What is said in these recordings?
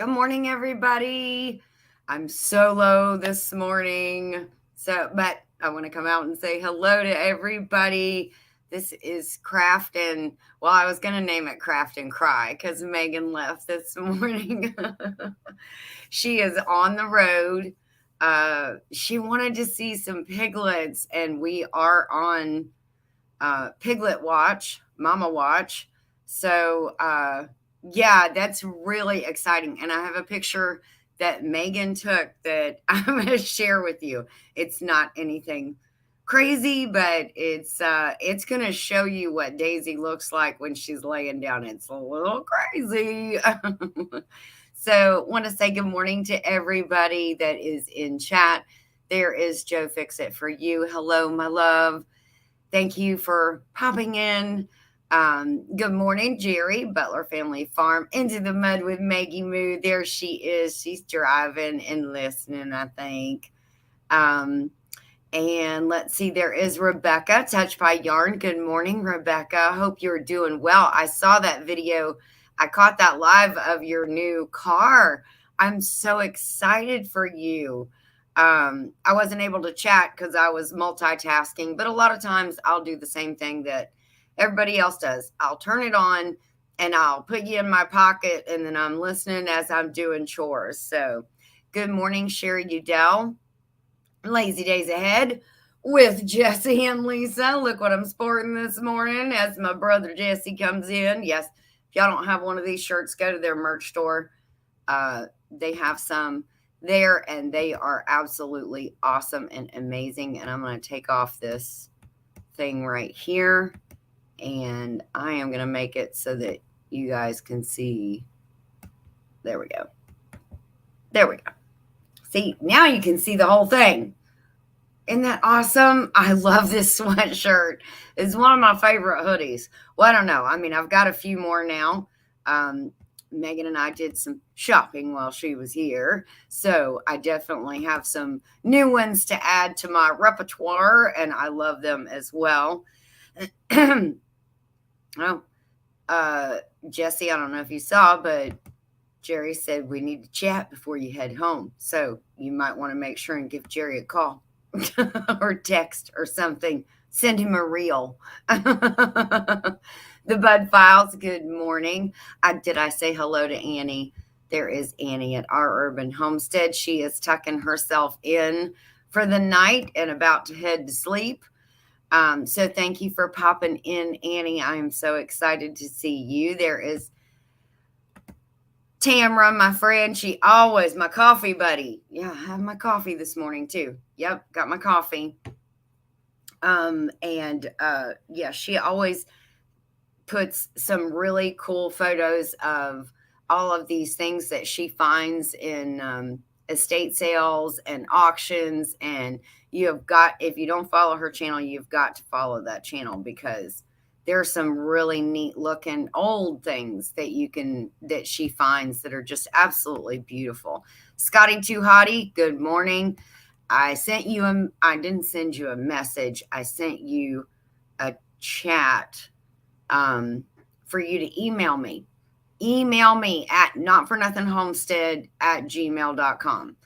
Good morning, everybody. I'm solo this morning. But I want to come out and say hello to everybody. This is Craft and, well, I was going to name it Craft and Cry because Megan left this morning. She is on the road. She wanted to see some piglets, and we are on Piglet Watch, Mama Watch. Yeah, that's really exciting. And I have a picture that Megan took that I'm going to share with you. It's not anything crazy, but it's going to show you what Daisy looks like when she's laying down. It's a little crazy. So, want to say good morning to everybody that is in chat. There is Joe Fix It for you. Hello, my love. Thank you for popping in. Good morning, Jerry, Butler Family Farm, Into the Mud with Maggie Moo. There she is. She's driving and listening, I think. And let's see, there is Rebecca, Touched by Yarn. Good morning, Rebecca. Hope you're doing well. I saw that video. I caught that live of your new car. I'm so excited for you. I wasn't able to chat because I was multitasking, but a lot of times I'll do the same thing that everybody else does. I'll turn it on and I'll put you in my pocket and then I'm listening as I'm doing chores. So good morning, Sherry Udell. Lazy days ahead with Jesse and Lisa. Look what I'm sporting this morning as my brother Jesse comes in. Yes, if y'all don't have one of these shirts, go to their merch store. They have some there and they are absolutely awesome and amazing. And I'm going to take off this thing right here and I am going to make it so that you guys can see. There we go. There we go. See, now you can see the whole thing. Isn't that awesome? I love this sweatshirt. It's one of my favorite hoodies. Well, I don't know. I mean, I've got a few more now. Megan and I did some shopping while she was here. So I definitely have some new ones to add to my repertoire, and I love them as well. Oh, Jesse, I don't know if you saw, but Jerry said we need to chat before you head home. So you might want to make sure and give Jerry a call or text or something. Send him a reel. The Bud Files, good morning. Did I say hello to Annie? There is Annie at our urban homestead. She is tucking herself in for the night and about to head to sleep. So thank you for popping in, Annie. I am so excited to see you. There is Tamra, my friend. She always, my coffee buddy. Yeah, I have my coffee this morning too. Yep, got my coffee. Yeah, she always puts some really cool photos of all of these things that she finds in estate sales and auctions. And you have got, if you don't follow her channel, you've got to follow that channel because there's some really neat looking old things that she finds that are just absolutely beautiful. Scotty Too Hottie, good morning. I didn't send you a message. I sent you a chat for you to email me. Email me at notfornothинghomestead@gmail.com.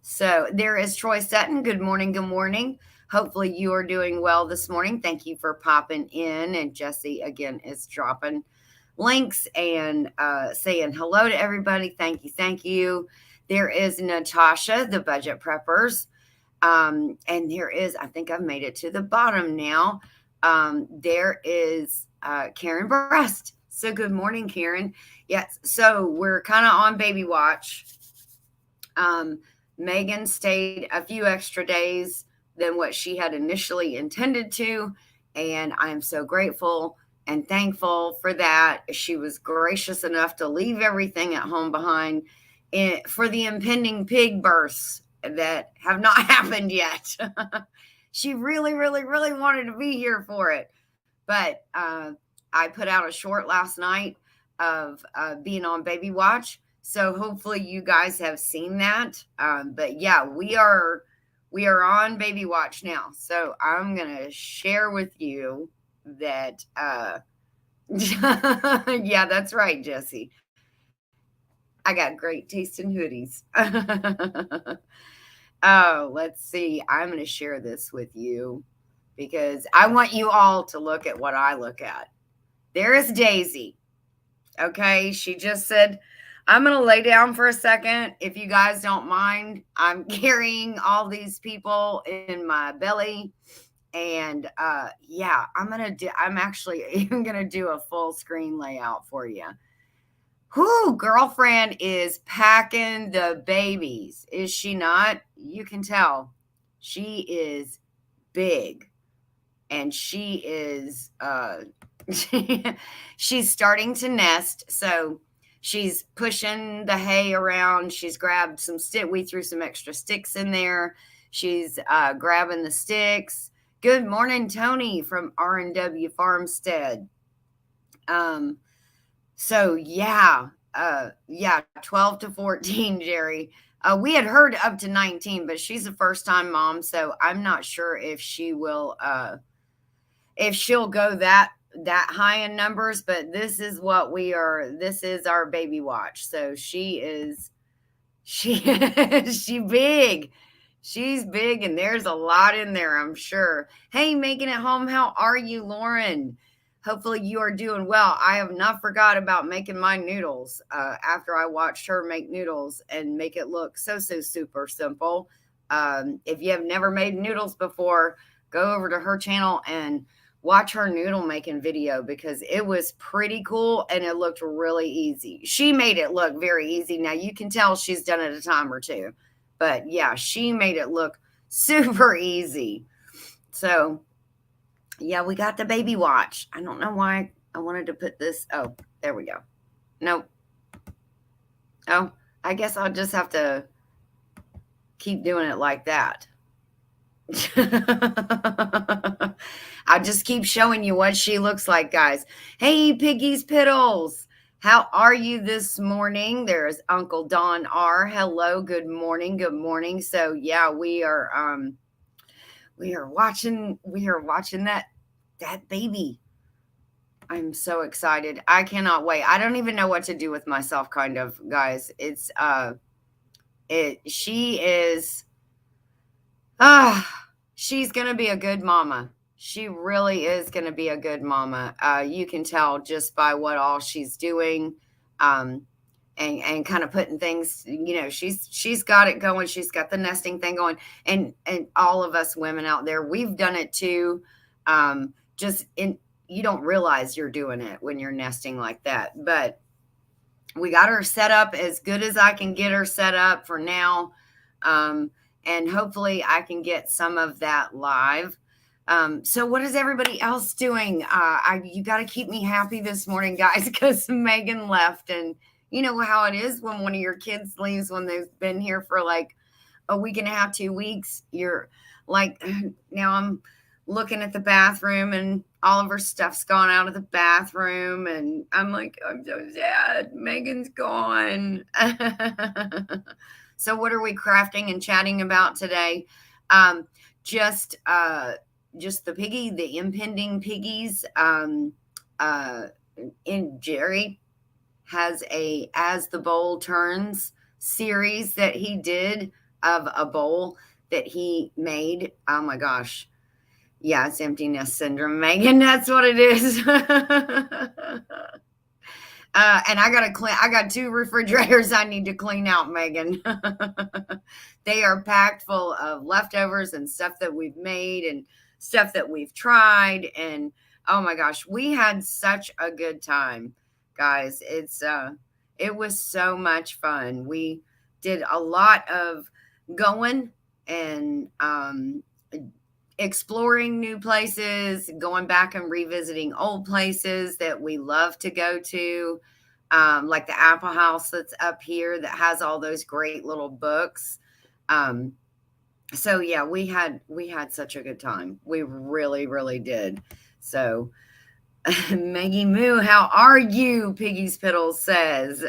So there is Troy Sutton. Good morning. Good morning. Hopefully you are doing well this morning. Thank you for popping in. And Jesse, again, is dropping links and saying hello to everybody. Thank you. Thank you. There is Natasha, the Budget Preppers. And there is, I think I've made it to the bottom now. There is Karen Breast. So good morning, Karen. Yes. So we're kind of on baby watch. Megan stayed a few extra days than what she had initially intended to. And I am so grateful and thankful for that. She was gracious enough to leave everything at home behind for the impending pig births that have not happened yet. She really, really, really wanted to be here for it. But I put out a short last night of being on baby watch. So hopefully you guys have seen that. But yeah, we are on baby watch now. So I'm going to share with you that, yeah, that's right, Jesse. I got great taste in hoodies. Oh, let's see. I'm going to share this with you because I want you all to look at what I look at. There is Daisy. Okay. She just said, I'm going to lay down for a second. If you guys don't mind, I'm carrying all these people in my belly. And yeah, I'm actually even going to do a full screen layout for you. Whoo, girlfriend is packing the babies. Is she not? You can tell. She is big. And she is she's starting to nest. So she's pushing the hay around. She's grabbed some we threw some extra sticks in there. She's grabbing the sticks. Good morning, Tony from R&W Farmstead. So yeah, 12 to 14, Jerry. We had heard up to 19, but she's a first time mom, so I'm not sure if she'll go that high in numbers, but this is what this is our baby watch. So she big. She's big, and there's a lot in there, I'm sure. Hey, Megan at home, how are you, Lauren? Hopefully you are doing well. I have not forgot about making my noodles after I watched her make noodles and make it look so super simple. If you have never made noodles before, go over to her channel and watch her noodle making video because it was pretty cool and it looked really easy. She made it look very easy. Now you can tell she's done it a time or two, but yeah, she made it look super easy. So yeah, we got the baby watch. I don't know why I wanted to put this. Oh, there we go. Nope. Oh, I guess I'll just have to keep doing it like that. I'll just keep showing you what she looks like, guys. Hey, Piggy's Piddles. How are you this morning? There's Uncle Don R. Hello, good morning. Good morning. So yeah, we are watching that baby. I'm so excited. I cannot wait. I don't even know what to do with myself, kind of, guys. It's she's gonna be a good mama. She really is gonna be a good mama. You can tell just by what all she's doing. And kind of putting things, she's got it going. She's got the nesting thing going. And all of us women out there, we've done it too. You don't realize you're doing it when you're nesting like that. But we got her set up as good as I can get her set up for now. And hopefully I can get some of that live. So what is everybody else doing? You got to keep me happy this morning, guys, because Megan left. And you know how it is when one of your kids leaves when they've been here for like a week and a half, 2 weeks. You're like, now I'm looking at the bathroom and all of her stuff's gone out of the bathroom. And I'm like, I'm so sad. Megan's gone. So what are we crafting and chatting about today? Just the piggy, the impending piggies. In Jerry has a As the Bowl Turns series that he did of a bowl that he made. Oh my gosh. Yeah, it's empty nest syndrome, Megan. That's what it is. And I got 2 refrigerators I need to clean out, Megan. They are packed full of leftovers and stuff that we've made and stuff that we've tried. And oh my gosh, we had such a good time, guys. It was so much fun. We did a lot of going and exploring new places, going back and revisiting old places that we love to go to, like the Apple House that's up here that has all those great little books. So yeah, we had such a good time. We really, really did. So Maggie Moo, how are you? Piggy's Piddles says.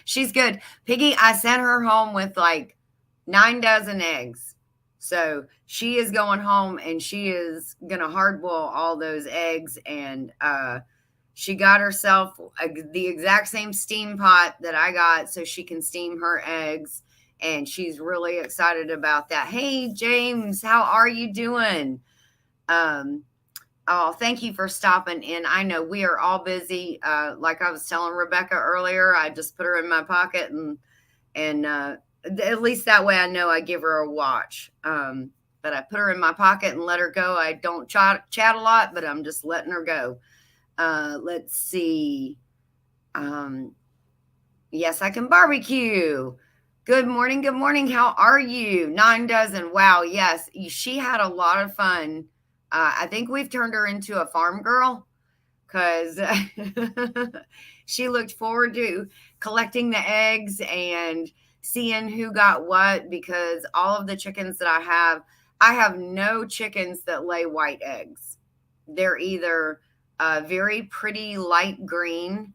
She's good. Piggy, I sent her home with like 9 dozen eggs. So she is going home and she is going to hard boil all those eggs. And She got herself the exact same steam pot that I got so she can steam her eggs. And she's really excited about that. Hey, James, how are you doing? Um, oh, thank you for stopping in. I know we are all busy. Like I was telling Rebecca earlier, I just put her in my pocket and at least that way I know I give her a watch. But I put her in my pocket and let her go. I don't chat a lot, but I'm just letting her go. Let's see. Yes, I can barbecue. Good morning. Good morning. How are you? 9 dozen. Wow. Yes, she had a lot of fun. I think we've turned her into a farm girl because she looked forward to collecting the eggs and seeing who got what, because all of the chickens that I have no chickens that lay white eggs. They're either very pretty light green,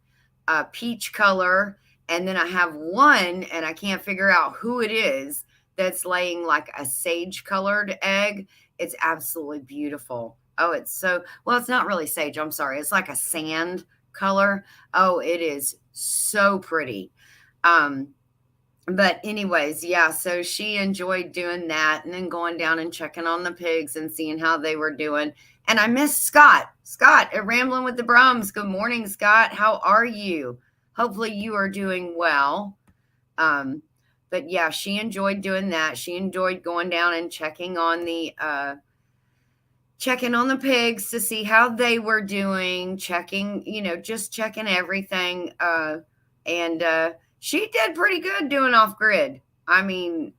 peach color, and then I have one, and I can't figure out who it is, that's laying like a sage colored egg. It's absolutely beautiful. Oh, it's so, well, it's not really sage. I'm sorry. It's like a sand color. Oh, it is so pretty. But anyways, yeah, so she enjoyed doing that and then going down and checking on the pigs and seeing how they were doing. And I missed Scott. Scott at Rambling with the Brums. Good morning, Scott. How are you? Hopefully you are doing well. But yeah, she enjoyed doing that. She enjoyed going down and checking on the pigs to see how they were doing, checking, just checking everything. And she did pretty good doing off grid. I mean,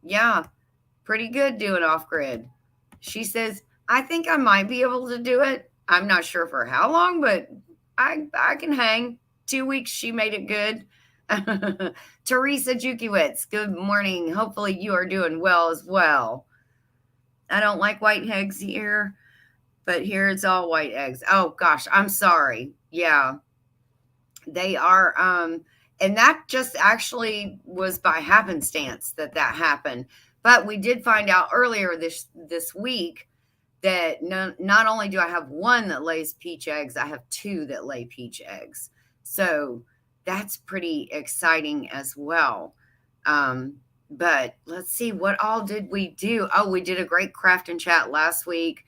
yeah, pretty good doing off grid. She says, I think I might be able to do it. I'm not sure for how long, but I can hang. 2 weeks, she made it good. Teresa Jukiewicz, good morning. Hopefully you are doing well as well. I don't like white eggs here, but here it's all white eggs. Oh gosh, I'm sorry. Yeah, they are. And that just actually was by happenstance that happened. But we did find out earlier this week that not only do I have one that lays peach eggs, I have two that lay peach eggs. So that's pretty exciting as well. But let's see, what all did we do? Oh, we did a great craft and chat last week.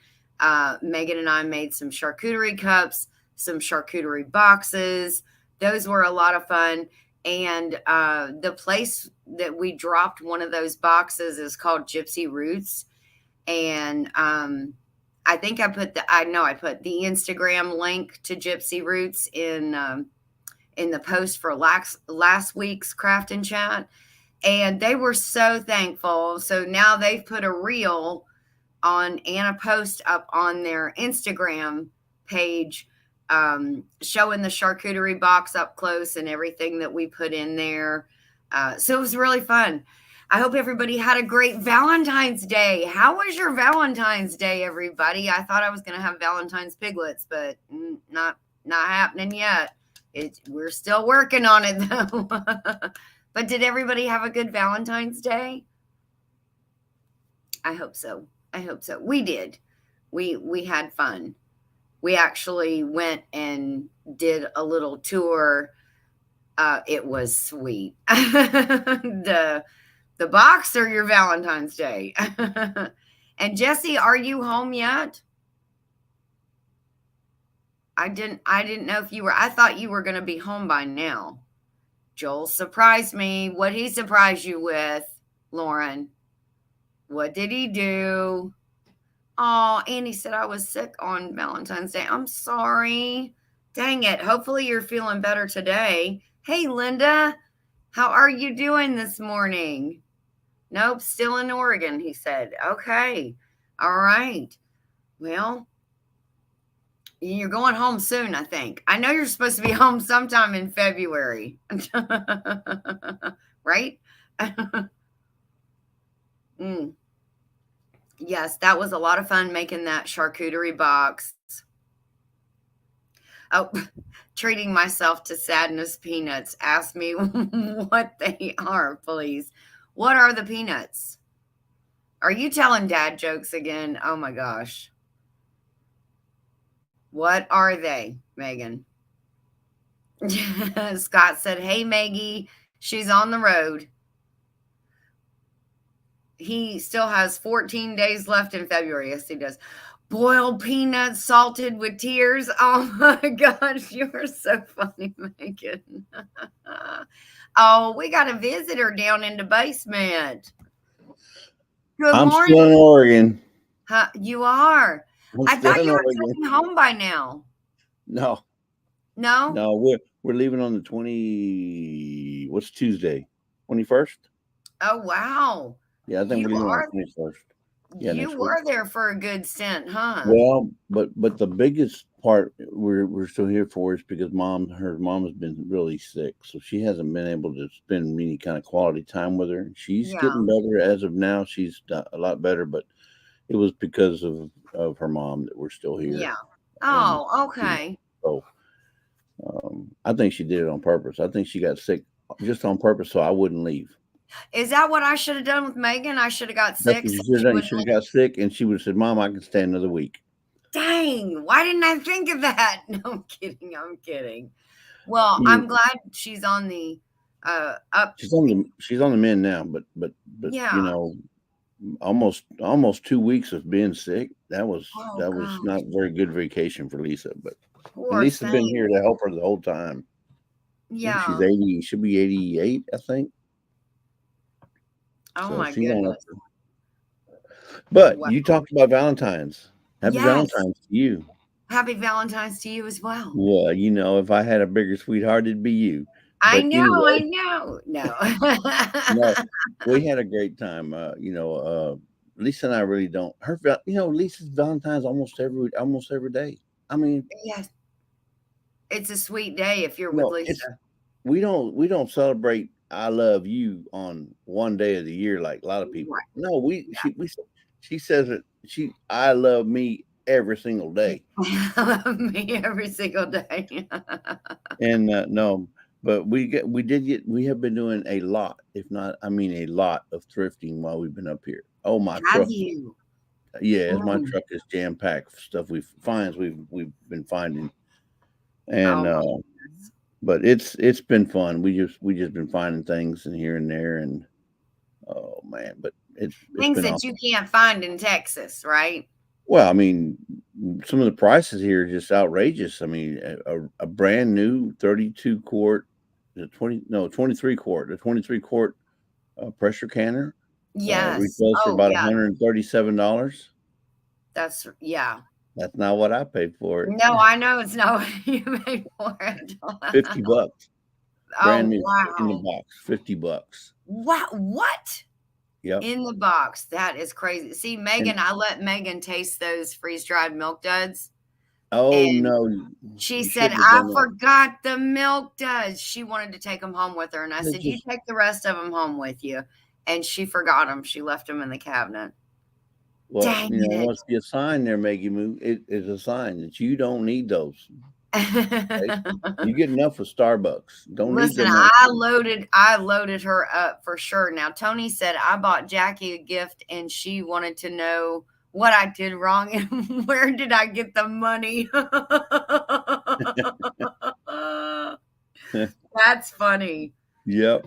Megan and I made some charcuterie cups, some charcuterie boxes. Those were a lot of fun. And the place that we dropped one of those boxes is called Gypsy Roots. And I think I put the Instagram link to Gypsy Roots in the post for last week's craft and chat. And they were so thankful. So now they've put a reel on and a post up on their Instagram page, showing the charcuterie box up close and everything that we put in there. So it was really fun. I hope everybody had a great Valentine's Day. How was your Valentine's Day, everybody? I thought I was going to have Valentine's piglets, but not happening yet. We're still working on it, though. But did everybody have a good Valentine's Day? I hope so. We did. We had fun. We actually went and did a little tour. It was sweet. The box or your Valentine's Day? And Jesse, are you home yet? I didn't know if you were. I thought you were going to be home by now. Joel surprised me. What he surprised you with, Lauren? What did he do? Oh, Andy said I was sick on Valentine's Day. I'm sorry. Dang it. Hopefully you're feeling better today. Hey, Linda, how are you doing this morning? Nope, still in Oregon, he said. Okay. All right. Well, you're going home soon, I think. I know you're supposed to be home sometime in February. Right? Yes, that was a lot of fun making that charcuterie box. Oh, treating myself to sadness peanuts. Ask me what they are, please. What are the peanuts? Are you telling dad jokes again? Oh my gosh. What are they? Megan. Scott said, "Hey, Maggie, she's on the road." He still has 14 days left in February. Yes, he does. Boiled peanuts salted with tears. Oh my gosh, you are so funny, Megan. Oh, we got a visitor down in the basement. Good I'm morning. still in Oregon. Huh, you are. I thought you were coming home by now. No. We're leaving on the 20. What's Tuesday? 21st. Oh wow. Yeah, I think we're leaving on the 21st. Yeah, you were there for a good stint, huh? Well, but the biggest part we're still here for is because her mom has been really sick, so she hasn't been able to spend any kind of quality time with her. She's getting better as of now. She's a lot better, but it was because of her mom that we're still here. Yeah. Oh, okay. So I think she did it on purpose. I think she got sick just on purpose so I wouldn't leave. Is that what I should have done with Megan? I should have got sick. You should have got sick, and she would have said, "Mom, I can stay another week." Dang! Why didn't I think of that? No, I'm kidding. I'm kidding. Well, I'm glad she's on the up. She's on the mend now, but yeah. You know, almost 2 weeks of being sick. That was not a very good vacation for Lisa, but Lisa's been here to help her the whole time. Yeah, she's 80. She'll be 88, I think. Oh so my goodness! But you talked about Valentine's. Happy Valentine's to you. Happy Valentine's to you as well. Well, you know, if I had a bigger sweetheart, it'd be you. I know. No. No, we had a great time. Lisa and I really don't. Lisa's Valentine's almost every day. I mean, yes, it's a sweet day if you're with Lisa. We don't celebrate I love you on one day of the year like a lot of people. Right. No, she says it. I love me every single day. I love me every single day. And no. But we have been doing a lot of thrifting while we've been up here. Oh, my truck. Yeah, my truck is jam packed stuff we've been finding, and but it's been fun. We just been finding things and here and there, and oh man, but it's things that awesome. You can't find in Texas, right? Well, I mean, some of the prices here are just outrageous. I mean, a brand new 32 quart. The 23 quart pressure canner. Yes. Retails for about $137. That's not what I paid for it. No, I know it's not what you paid for it. $50. Brand new in the box. $50. What? Yep. In the box. That is crazy. See, Megan, I let Megan taste those freeze-dried milk duds. Oh, no. She said, I forgot the milk duds. She wanted to take them home with her. And I said, you take the rest of them home with you. And she forgot them. She left them in the cabinet. Well, it must be a sign there, Maggie Moo. It is a sign that you don't need those. Okay? You get enough with Starbucks. Don't listen, need them. I loaded her up for sure. Now, Tony said, I bought Jackie a gift and she wanted to know what I did wrong and where did I get the money? That's funny. Yep.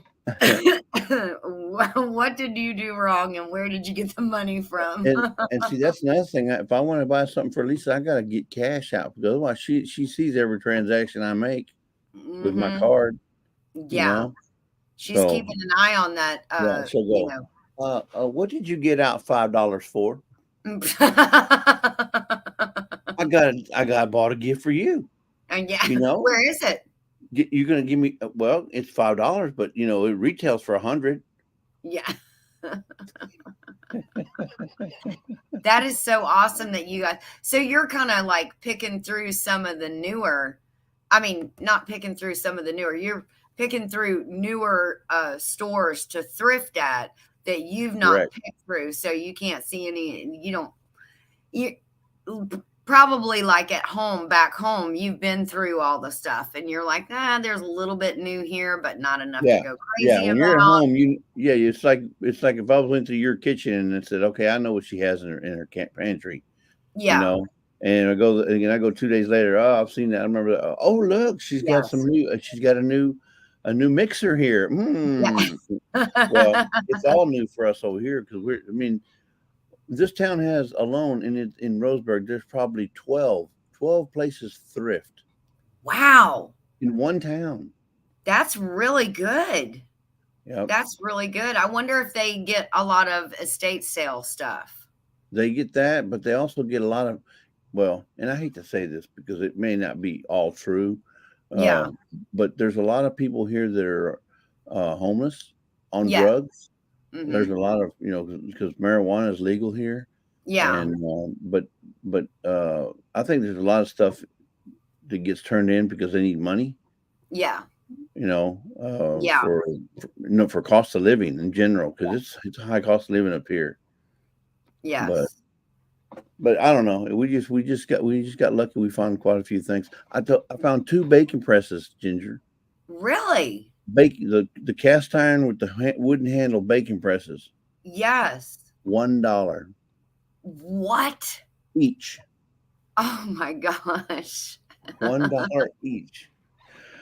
What did you do wrong and where did you get the money from? and see, that's another thing. If I want to buy something for Lisa, I got to get cash out because otherwise she sees every transaction I make with my card. Yeah. She's keeping an eye on that. She'll go, what did you get out $5 for? I bought a gift for you. And where is it? You're gonna give me? Well, it's $5, but it retails for $100. Yeah. That is so awesome that you guys. So you're kind of like picking through some of the newer. I mean, not picking through some of the newer. You're picking through newer stores to thrift at that you've not picked through, so you can't see any. You probably like at home, back home, you've been through all the stuff, and you're like, there's a little bit new here, but not enough to go crazy about. When you're at home, it's like if I went to your kitchen and said, okay, I know what she has in her pantry. Yeah. And I go 2 days later. Oh, I've seen that. I remember that. Oh, look, she's got Yes. some new. She's got a new mixer here. Yeah. Well, it's all new for us over here because I mean, this town has alone in Roseburg. There's probably 12 places thrift Wow. in one town. That's really good. Yep. That's really good. I wonder if they get a lot of estate sale stuff. They get that, but they also get a lot of, well, and I hate to say this because it may not be all true, Yeah. but there's a lot of people here that are homeless on Yeah. drugs. There's a lot of, because marijuana is legal here, Yeah. and but I think there's a lot of stuff that gets turned in because they need money. Yeah. Yeah. For cost of living in general, because it's a high cost of living up here. Yes. But I don't know. We just got lucky. We found quite a few things. I found 2 bacon presses, Ginger. Really? The cast iron with the wooden handle bacon presses. Yes. $1. What? Each. Oh my gosh. $1 each.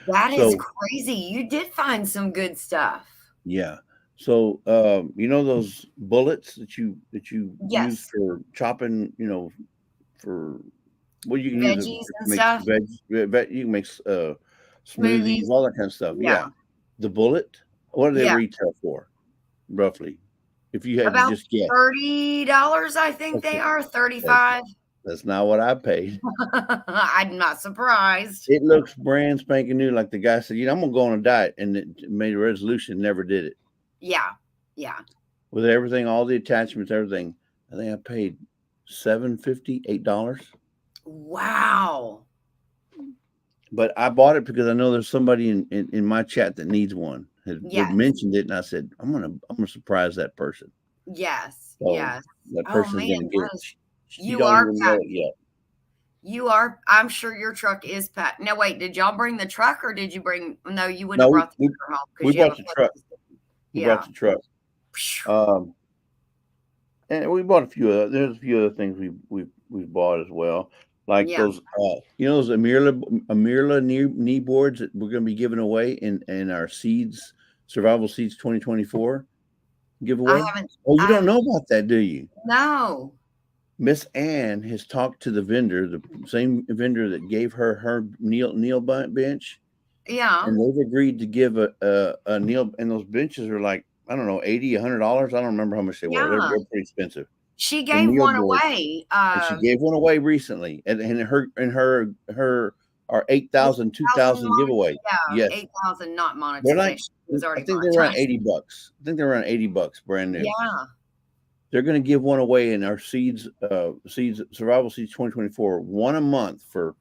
That is crazy. You did find some good stuff. Yeah. So those bullets that you use for chopping, for what you can veggies use and stuff. You can make smoothies, all that kind of stuff. Yeah. The bullet, what do they retail for, roughly? If you had about to just guess. $30, I think they are. 35. That's not what I paid. I'm not surprised. It looks brand spanking new, like the guy said, I'm gonna go on a diet, and it made a resolution, never did it. Yeah. Yeah. With everything, all the attachments, everything, I think I paid $7.50, $8. Wow. But I bought it because I know there's somebody in my chat that needs one. Had mentioned it, and I said, I'm gonna surprise that person. Yes. So yes. that person's gonna get it. You are packing. You are. I'm sure your truck is packed. No, wait. Did y'all bring the truck, or did you bring? No, you wouldn't have brought the truck home. We brought the truck. We brought the truck. And we bought there's a few other things we've bought as well, like those those Amirla knee boards that we're going to be giving away in our Survival Seeds 2024 giveaway. You don't know about that, do you? No. Miss Ann has talked to the vendor, the same vendor that gave her Neil bench. Yeah. And they've agreed to give a Neil, and those benches are like, I don't know, $80, $100. I don't remember how much they were. They're pretty expensive. She gave one away. And she gave one away recently, and her our 8,000, 2,000 giveaway. Yeah, 8,000 not monetization. I think they're around $80. I think they're around $80 brand new. Yeah. They're going to give one away in our Survival Seeds 2024, one a month for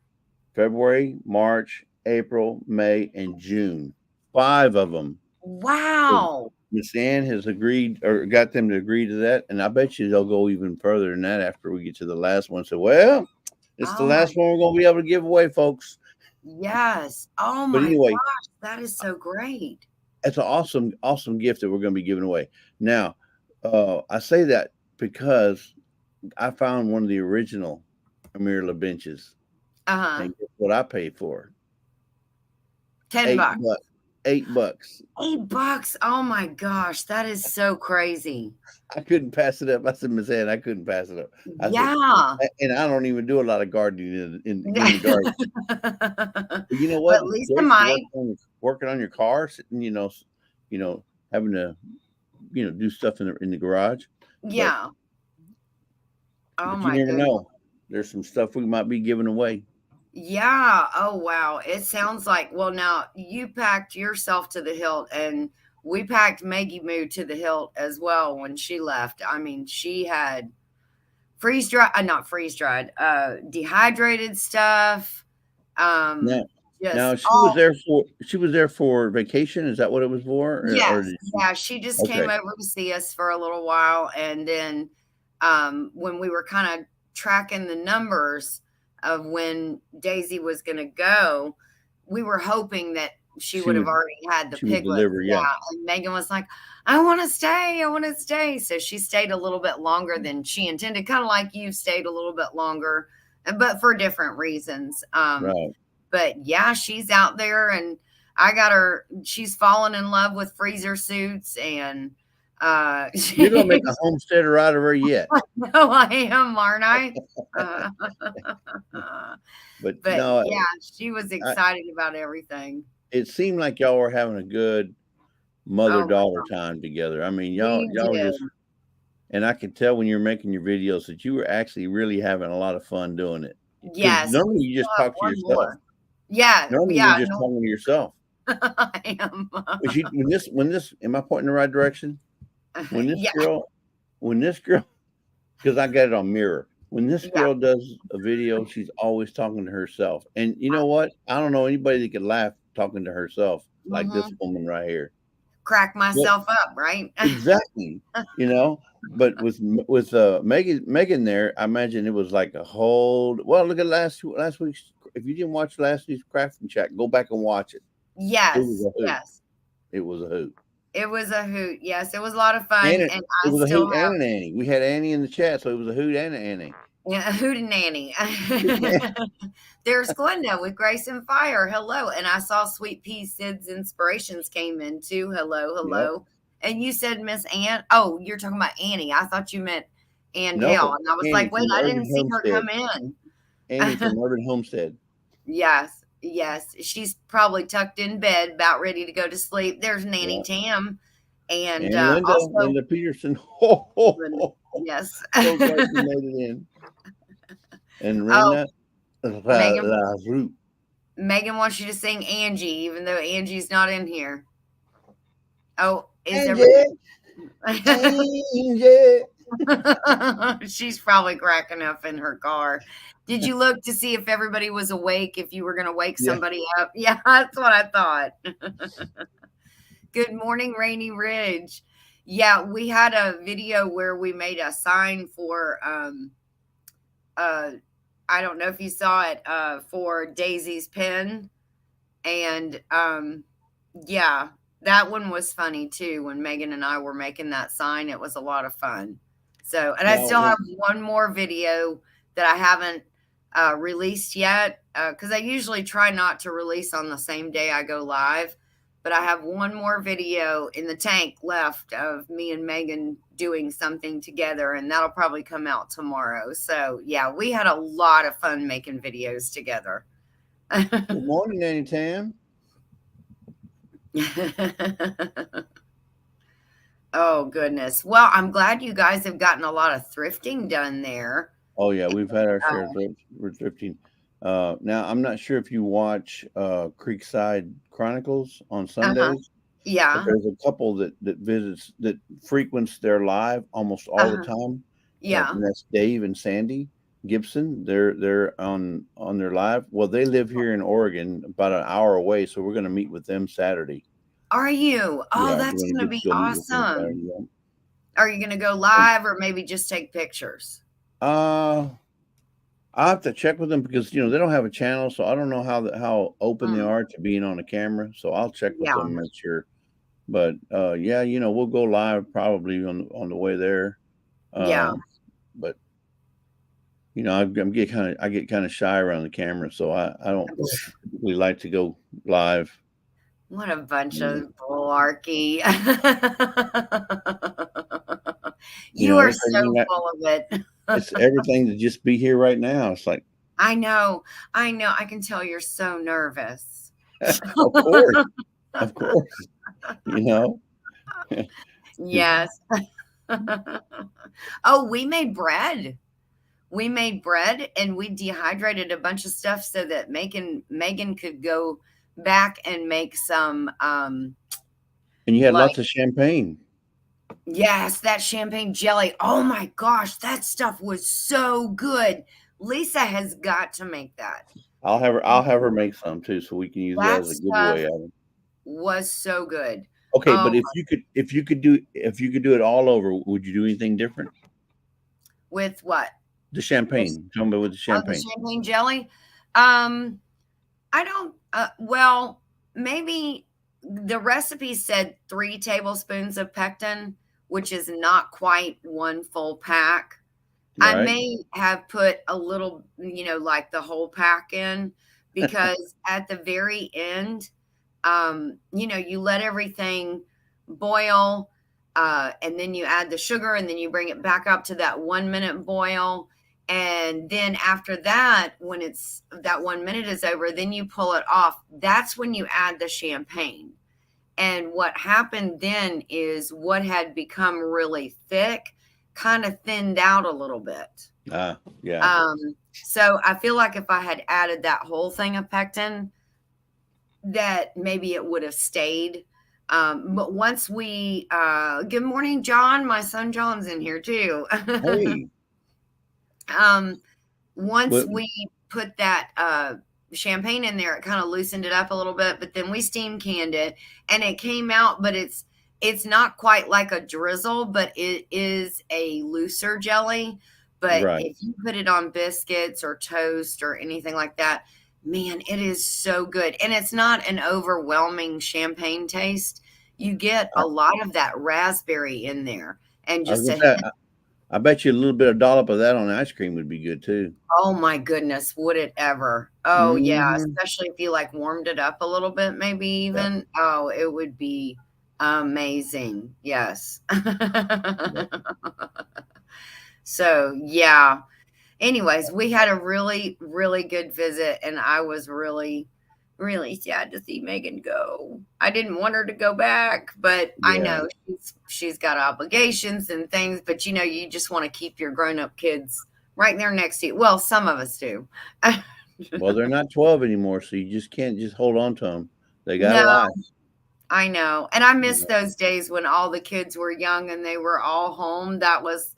February, March, April, May, and June. 5 of them. Wow. Miss Ann has agreed, or got them to agree to that, and I bet you they'll go even further than that after we get to the last one. So, well, it's the last one we're going to be able to give away, folks. Yes. Oh my gosh, that is so great. It's an awesome gift that we're going to be giving away. Now, I say that because I found one of the original Amirla benches. And guess what I paid for? $10. $8. $8. Oh my gosh, that is so crazy. I couldn't pass it up. I said, Miss Ann, I couldn't pass it up. And I don't even do a lot of gardening in the garden. But you know what? At least Mike working on your car, sitting, having to, do stuff in the garage. Yeah. But you never know. There's some stuff we might be giving away. Yeah. Oh, wow. It sounds like, well, now you packed yourself to the hilt, and we packed Maggie Moo to the hilt as well when she left. I mean, she had dehydrated stuff. Now she was there for vacation. Is that what it was for? Yes. She just came over to see us for a little while. And then when we were kind of tracking the numbers of when Daisy was going to go, we were hoping that she would have already had the piglet. And Megan was like, I want to stay. So she stayed a little bit longer than she intended, kind of like you stayed a little bit longer but for different reasons. Right. But yeah, she's out there, and I got her. She's fallen in love with freezer suits, and You're gonna make a homesteader out of her yet. no, I am, aren't I? But But no, yeah, she was I, excited about everything. it seemed like y'all were having a good Oh my mother-daughter God, time together. I mean, we y'all were did. just, and I could tell when you're making your videos that you were actually really having a lot of fun doing it. Because Yes, normally you just we'll have talk to one yourself. more. Yeah, Normally yeah, you're just no, talking to yourself. I am. When this, am I pointing in the right direction? When this Yeah, girl, because I got it on mirror. When this yeah. girl does a video, she's always talking to herself. And you know what? I don't know anybody that could laugh talking to herself like this Mhm. woman right here. Crack But myself up, right? exactly, you know. But with Megan there, I imagine it was like a whole. Well, look at last week's. If you didn't watch last week's crafting chat, go back and watch it. It was Yes, a hoot. yes. It was a hoot. It was a hoot. Yes, it was a lot of And fun, it, and it I was a still hoot have and an Annie. We had Annie in the chat, so it was a hoot and an Annie. yeah, a hoot and nanny. There's Glenda with Grace and Fire. Hello. And I saw Sweet Pea Sid's inspirations came in too. Hello, Yep. hello. And you said Miss Ann. Oh, you're talking about Annie. I thought you meant Angel. No, And I was Annie like, wait, from I Urban didn't see her Homestead. come in. Annie from Urban Homestead. Yes, yes. She's probably tucked in bed, about ready to go to sleep. There's Nanny Yeah. Tam. And And also, Linda Peterson. Ho, ho, Linda. ho, ho. Yes. So glad you made it in. And Oh, Rena Megan. La Root. Megan wants you to sing Angie, even though Angie's not in here. Oh, is everybody? Angie, Angie. She's probably cracking up in her car. Did you look to see if everybody was awake, if you were going to wake Yeah. somebody up? Yeah, that's what I thought. Good morning, Rainy Ridge. Yeah, we had a video where we made a sign for I don't know if you saw it, for Daisy's Pen. And yeah, that one was funny too. When Megan and I were making that sign, it was a lot of fun. So, and I Now, still have one more video that I haven't released yet, because I usually try not to release on the same day I go live. But I have one more video in the tank left of me and Megan doing something together, and that'll probably come out tomorrow. So, yeah, we had a lot of fun making videos together. good morning, Nanny Tam. Oh, goodness. Well, I'm glad you guys have gotten a lot of thrifting done there. Oh yeah, we've had our share of thrifting. Now I'm not sure if you watch Creekside Chronicles on Sundays, but Yeah. there's a couple that frequents their live almost all the time. Yeah. And that's Dave and Sandy Gibson. They're on their live. Well, they live here in Oregon, about an hour away, so we're going to meet with them Saturday. Are you? Oh, Yeah, that's going to be go meet with them awesome. Saturday, yeah. Are you going to go live or maybe just take pictures? I'll have to check with them because they don't have a channel, so I don't know how open they are to being on a camera. So I'll check with them and make sure. But yeah, we'll go live probably on the way there. Yeah. But I get kind of shy around the camera, so I don't really like to go live. What a bunch of malarkey. You are so full of it. It's everything to just be here right now. It's like, I know. I can tell you're so nervous. Of course. Of course. Yes. Oh, we made bread. We made bread and we dehydrated a bunch of stuff so that Megan could go back and make some. And you had lots of champagne. Yes, that champagne jelly. Oh my gosh, that stuff was so good. Lisa has got to make that. I'll have her make some too, so we can use that as a giveaway. Was so good. Okay, but if you could do it all over, would you do anything different? With what? The champagne. Tell me with the champagne. The champagne jelly. I don't. Well, maybe the recipe said 3 tablespoons of pectin, which is not quite 1 full pack. I Right. may have put a little, like the whole pack in, because at the very end, you let everything boil, and then you add the sugar, and then you bring it back up to that 1 minute boil. And then after that, when it's that 1 minute is over, then you pull it off. That's when you add the champagne. And what happened then is what had become really thick kind of thinned out a little bit. Yeah. So I feel like if I had added that whole thing of pectin, that maybe it would have stayed. But once we, good morning, John. My son John's in here too. Hey. Once Well, we put that champagne in there, it kind of loosened it up a little bit. But then we steam canned it, and it came out. But it's not quite like a drizzle, but it is a looser jelly. But right. if you put it on biscuits or toast or anything like that, man, it is so good. And it's not an overwhelming champagne taste. You get a lot of that raspberry in there, and I was just a gonna say, I bet you a little bit of dollop of that on ice cream would be good too. Oh my goodness, would it ever? Oh, yeah, Mhm. especially if you, like, warmed it up a little bit, maybe Yeah. even. Oh, it would be amazing. Yes. Yeah. So, yeah. Anyways, we had a really, really good visit, and I was really, really sad to see Megan go. I didn't want her to go back, but I Yeah. know she's got obligations and things, but, you just wanna keep your grown-up kids right there next to you. Well, some of us do. Well, they're not 12 anymore, so you just can't just hold on to them. They got a No, life. I know, and I You miss know? those days when all the kids were young and they were all home. That was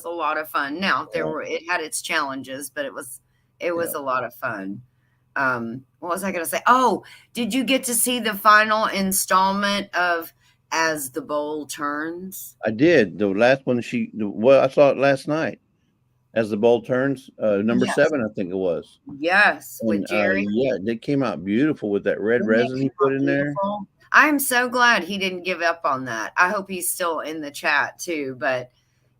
a lot of fun. Now, Yeah. it had its challenges, but it was Yeah. a lot of fun. What was I gonna say? Oh, did you get to see the final installment of As the Bowl Turns? I did. The last one well, I saw it last night. As the Bowl Turns, number Yes. 7, I think it was. Yes, with And, Jerry. yeah, they came out beautiful with that red Didn't they resin he come put out in there. beautiful? I'm so glad he didn't give up on that. I hope he's still in the chat too, but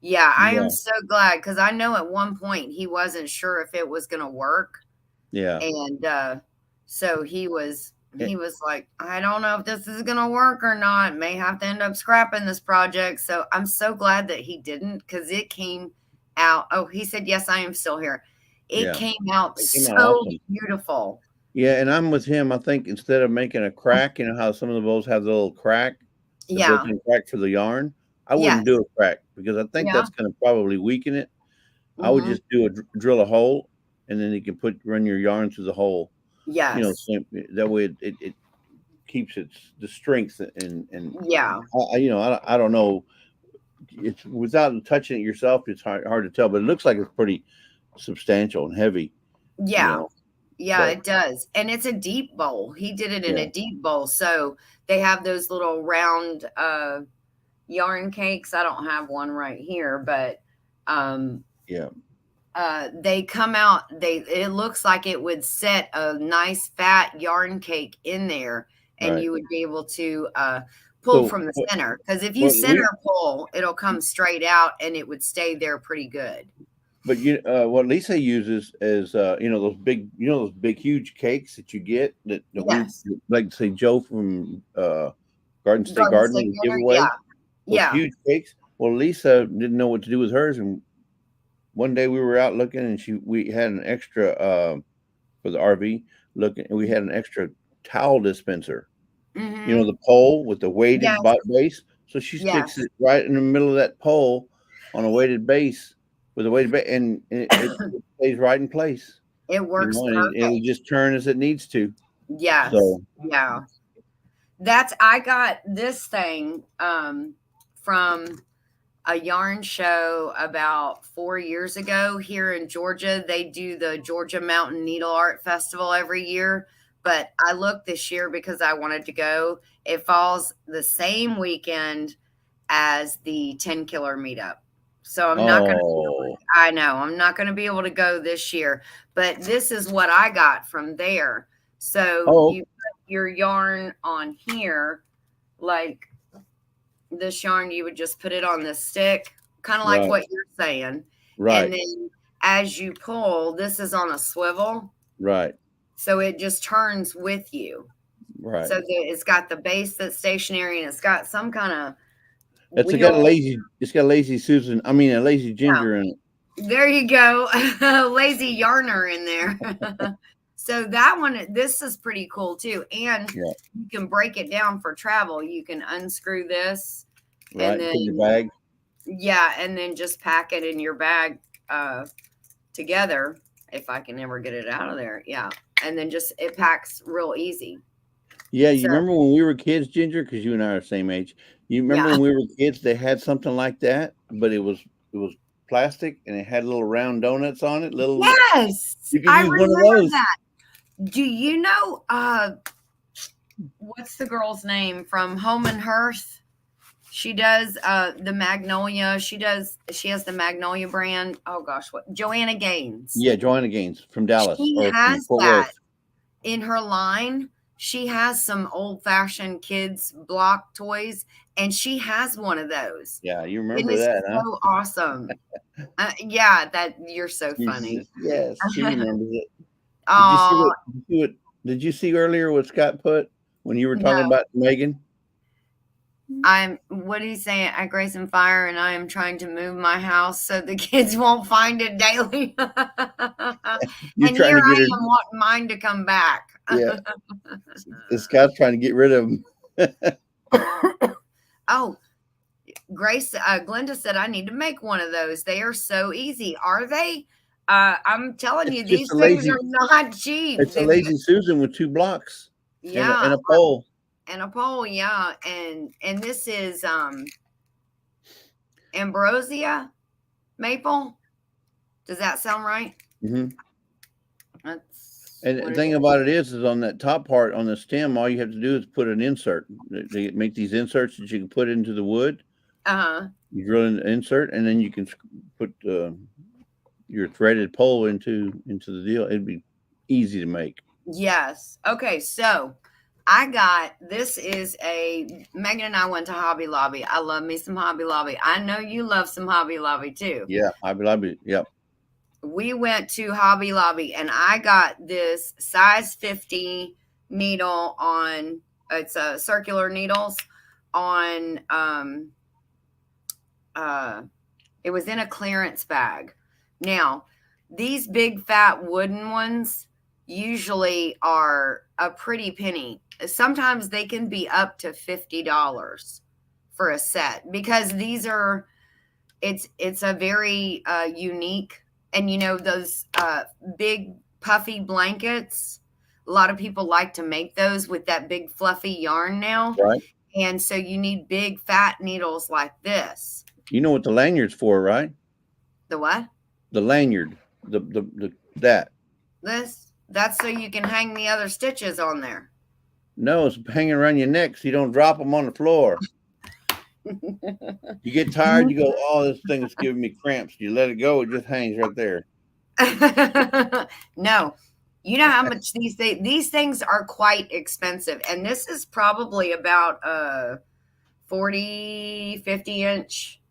yeah, I am Yeah. so glad because I know at one point he wasn't sure if it was gonna work. Yeah. And so he was Eh, like, I don't know if this is gonna work or not. May have to end up scrapping this project. So I'm so glad that he didn't, because it came out. Oh, he said, yes, I am still here. It yeah. came out It came out so awesome. beautiful. Yeah, and I'm with him. I think instead of making a crack, how some of the bowls have the little crack, the Yeah. built-in crack for the yarn, I wouldn't Yes. do a crack because I think Yeah. that's gonna probably weaken it. I would Hmm. just do drill a hole, and then you can run your yarn through the hole. Yes. That way it keeps the strength and Yeah. I don't know. It's without touching it yourself, it's hard to tell, but it looks like it's pretty substantial and heavy, you Yeah. know. Yeah, But it does. And it's a deep bowl. He did it in yeah, a deep bowl. So they have those little round yarn cakes. I don't have one right here, but um yeah, they come out, it looks like it would set a nice fat yarn cake in there, and right. you would be able to pull So from the center, because if you what center pull, it'll come straight out and it would stay there pretty good. But what Lisa uses is those big huge cakes that you get that we Yes. like say Joe from Garden State Garden Gardening State would give Dinner, yeah. away those Yeah. huge cakes. Well, Lisa didn't know what to do with hers, and one day we were out looking, and we had an extra for the RV looking, and we had an extra towel dispenser. Hmm. The pole with the weighted Yes. base. So she sticks Yes. it right in the middle of that pole on a weighted base with a weighted base, and it stays right in place. It works And it'll perfect. just turn as it needs to. Yes. So Yeah. I got this thing from a yarn show about 4 years ago here in Georgia. They do the Georgia Mountain Needle Art Festival every year, but I looked this year because I wanted to go. It falls the same weekend as the 10 Killer meetup. So I'm not going to, oh I know, I'm not going to be able to go this year, but this is what I got from there. So oh you put your yarn on here, like this yarn, you would just put it on the stick, kind of like right what you're saying. Right. And then as you pull, this is on a swivel. Right. So it just turns with you. Right. So it's got the base that's stationary, and it's got some kind of It's wheel. got a lazy Susan. I mean, a lazy Ginger in it. There you go. Lazy yarner in there. So that one, this is pretty cool too. And you can break it down for travel. You can unscrew this. Right. And then, put your bag. Yeah. And then just pack it in your bag together. If I can ever get it out of there. Yeah. And then it packs real easy. Yeah. You remember when we were kids, Ginger? Because you and I are the same age. You remember when we were kids, they had something like that, but it was plastic and it had little round donuts on it. Yes. You could use one of those. That. Do you know what's the girl's name from Home and Hearth? She does the Magnolia. She has the Magnolia brand. Oh gosh, what? Joanna Gaines. Yeah, Joanna Gaines from Dallas. She has that in her line. She has some old-fashioned kids block toys, and she has one of those. Yeah, you remember that, huh? So awesome. Yeah, that you're so funny. Yes, she remembers it. Oh, did you see earlier what Scott put when you were talking about Megan? What did he say? At Grace and Fire, and I am trying to move my house so the kids won't find it daily. And here I am wanting mine to come back. Yeah. Scott's trying to get rid of them. Oh, Grace, Glenda said I need to make one of those. They are so easy. Are they? I'm telling you, these things are not cheap. It's a lazy Susan with 2 blocks. Yeah. And a pole. And a pole, yeah. And this is ambrosia maple. Does that sound right? Mm-hmm. And the thing about it is on that top part on the stem, all you have to do is put an insert. They make these inserts that you can put into the wood. You drill an insert, and then you can put your threaded pole into the deal. It'd be easy to make. Yes. Okay, so this is Megan and I went to Hobby Lobby. I love me some Hobby Lobby. I know you love some Hobby Lobby too. Yeah, Hobby Lobby. Yep. We went to Hobby Lobby and I got this size 50 needle on, it's a circular needles on, it was in a clearance bag. Now, these big fat wooden ones usually are a pretty penny. Sometimes they can be up to $50 for a set because these are, it's a very unique, and you know, those big puffy blankets, a lot of people like to make those with that big fluffy yarn now. Right. And so you need big fat needles like this. You know what the lanyard's for, right? The what? The lanyard. That. That's so you can hang the other stitches on there. No, it's hanging around your neck so you don't drop them on the floor. You get tired, you go, oh, this thing is giving me cramps. You let it go, it just hangs right there. No. You know how much these things are quite expensive. And this is probably about 40, 50 inch.